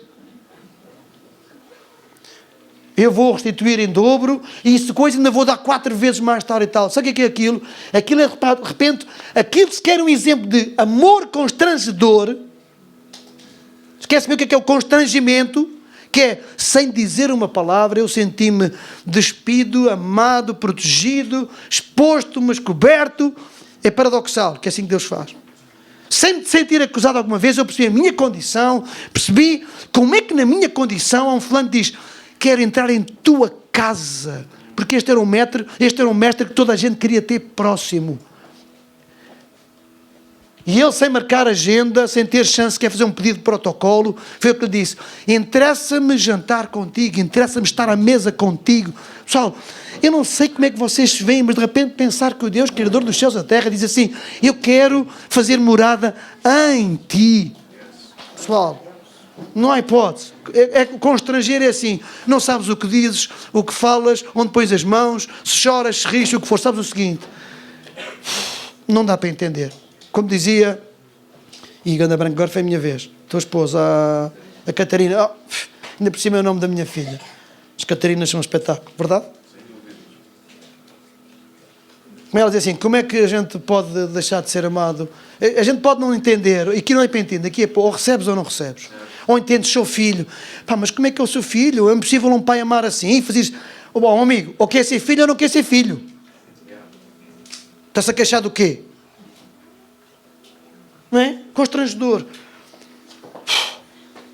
Eu vou restituir em dobro e isso coisa ainda vou dar 4 vezes mais tarde e tal. Sabe o que é aquilo? Aquilo é, de repente, aquilo se quer um exemplo de amor constrangedor. Esquece-me o que é o constrangimento, que é, sem dizer uma palavra, eu senti-me despido, amado, protegido, exposto, mas coberto. É paradoxal, que é assim que Deus faz. Sem me sentir acusado alguma vez, eu percebi a minha condição, percebi como é que na minha condição, há um fulano que diz: quero entrar em tua casa, porque este era um mestre que toda a gente queria ter próximo. E ele, sem marcar agenda, sem ter chance, quer fazer um pedido de protocolo, foi o que lhe disse: interessa-me jantar contigo, interessa-me estar à mesa contigo. Pessoal, eu não sei como é que vocês veem, mas de repente pensar que o Deus, Criador dos céus e da terra, diz assim: eu quero fazer morada em ti. Pessoal, não há hipótese. Constranger é assim: não sabes o que dizes, o que falas, onde pões as mãos, se choras, se rires, o que for. Sabes o seguinte, não dá para entender. Como dizia, e Ganda Branco, agora foi a minha vez, tua esposa, a Catarina, ainda por cima é o nome da minha filha. As Catarinas são um espetáculo, verdade? Como ela diz assim: como é que a gente pode deixar de ser amado? A gente pode não entender, e aqui não é para entender, aqui é ou recebes ou não recebes. Ou entendes, sou filho. Pá, mas como é que eu sou filho? É impossível um pai amar assim? Fazes, bom amigo, ou quer ser filho ou não quer ser filho? Está-se a queixar do quê? Não é? Constrangedor.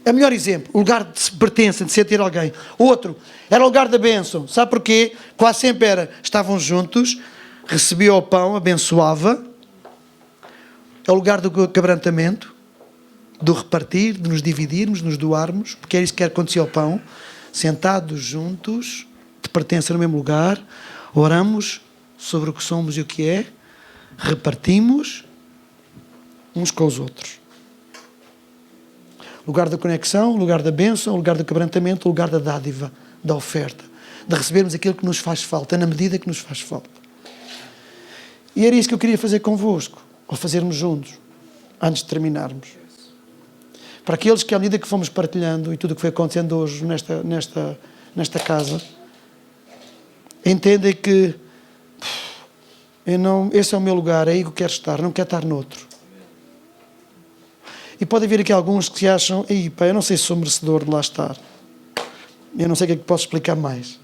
É o melhor exemplo. O lugar de pertença, de sentir alguém. Outro, era o lugar da bênção. Sabe porquê? Quase sempre era, estavam juntos, recebia o pão, abençoava. É o lugar do quebrantamento, do repartir, de nos dividirmos, de nos doarmos, porque é isso que acontecia ao pão. Sentados juntos, de pertença no mesmo lugar, oramos sobre o que somos e o que é, repartimos uns com os outros. Lugar da conexão, lugar da bênção, lugar do quebrantamento, lugar da dádiva, da oferta, de recebermos aquilo que nos faz falta, na medida que nos faz falta. E era isso que eu queria fazer convosco, ou fazermos juntos, antes de terminarmos. Para aqueles que, à medida que fomos partilhando e tudo o que foi acontecendo hoje nesta casa, entendem que esse é o meu lugar, é aí que eu quero estar, não quero estar noutro. E pode haver aqui alguns que se acham: eu não sei se sou merecedor de lá estar. Eu não sei o que é que posso explicar mais.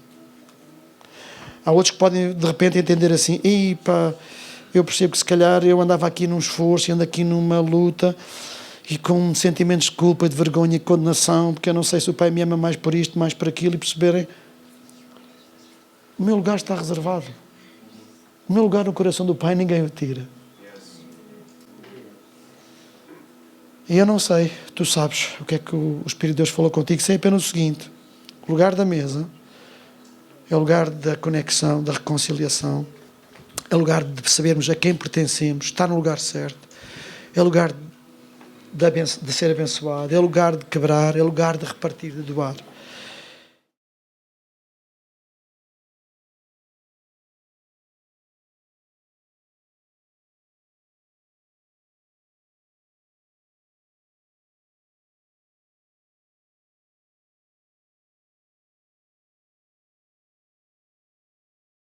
Há outros que podem, de repente, entender assim: eu percebo que se calhar eu andava aqui num esforço, ando aqui numa luta, e com sentimentos de culpa, de vergonha e condenação, porque eu não sei se o Pai me ama mais por isto, mais por aquilo, e perceberem: o meu lugar está reservado. O meu lugar no coração do Pai ninguém o tira. E eu não sei, tu sabes o que é que o Espírito de Deus falou contigo. Sei apenas o seguinte: o lugar da mesa é o lugar da conexão, da reconciliação, é o lugar de sabermos a quem pertencemos, estar no lugar certo, é o lugar de ser abençoado, é o lugar de quebrar, é o lugar de repartir, de doar.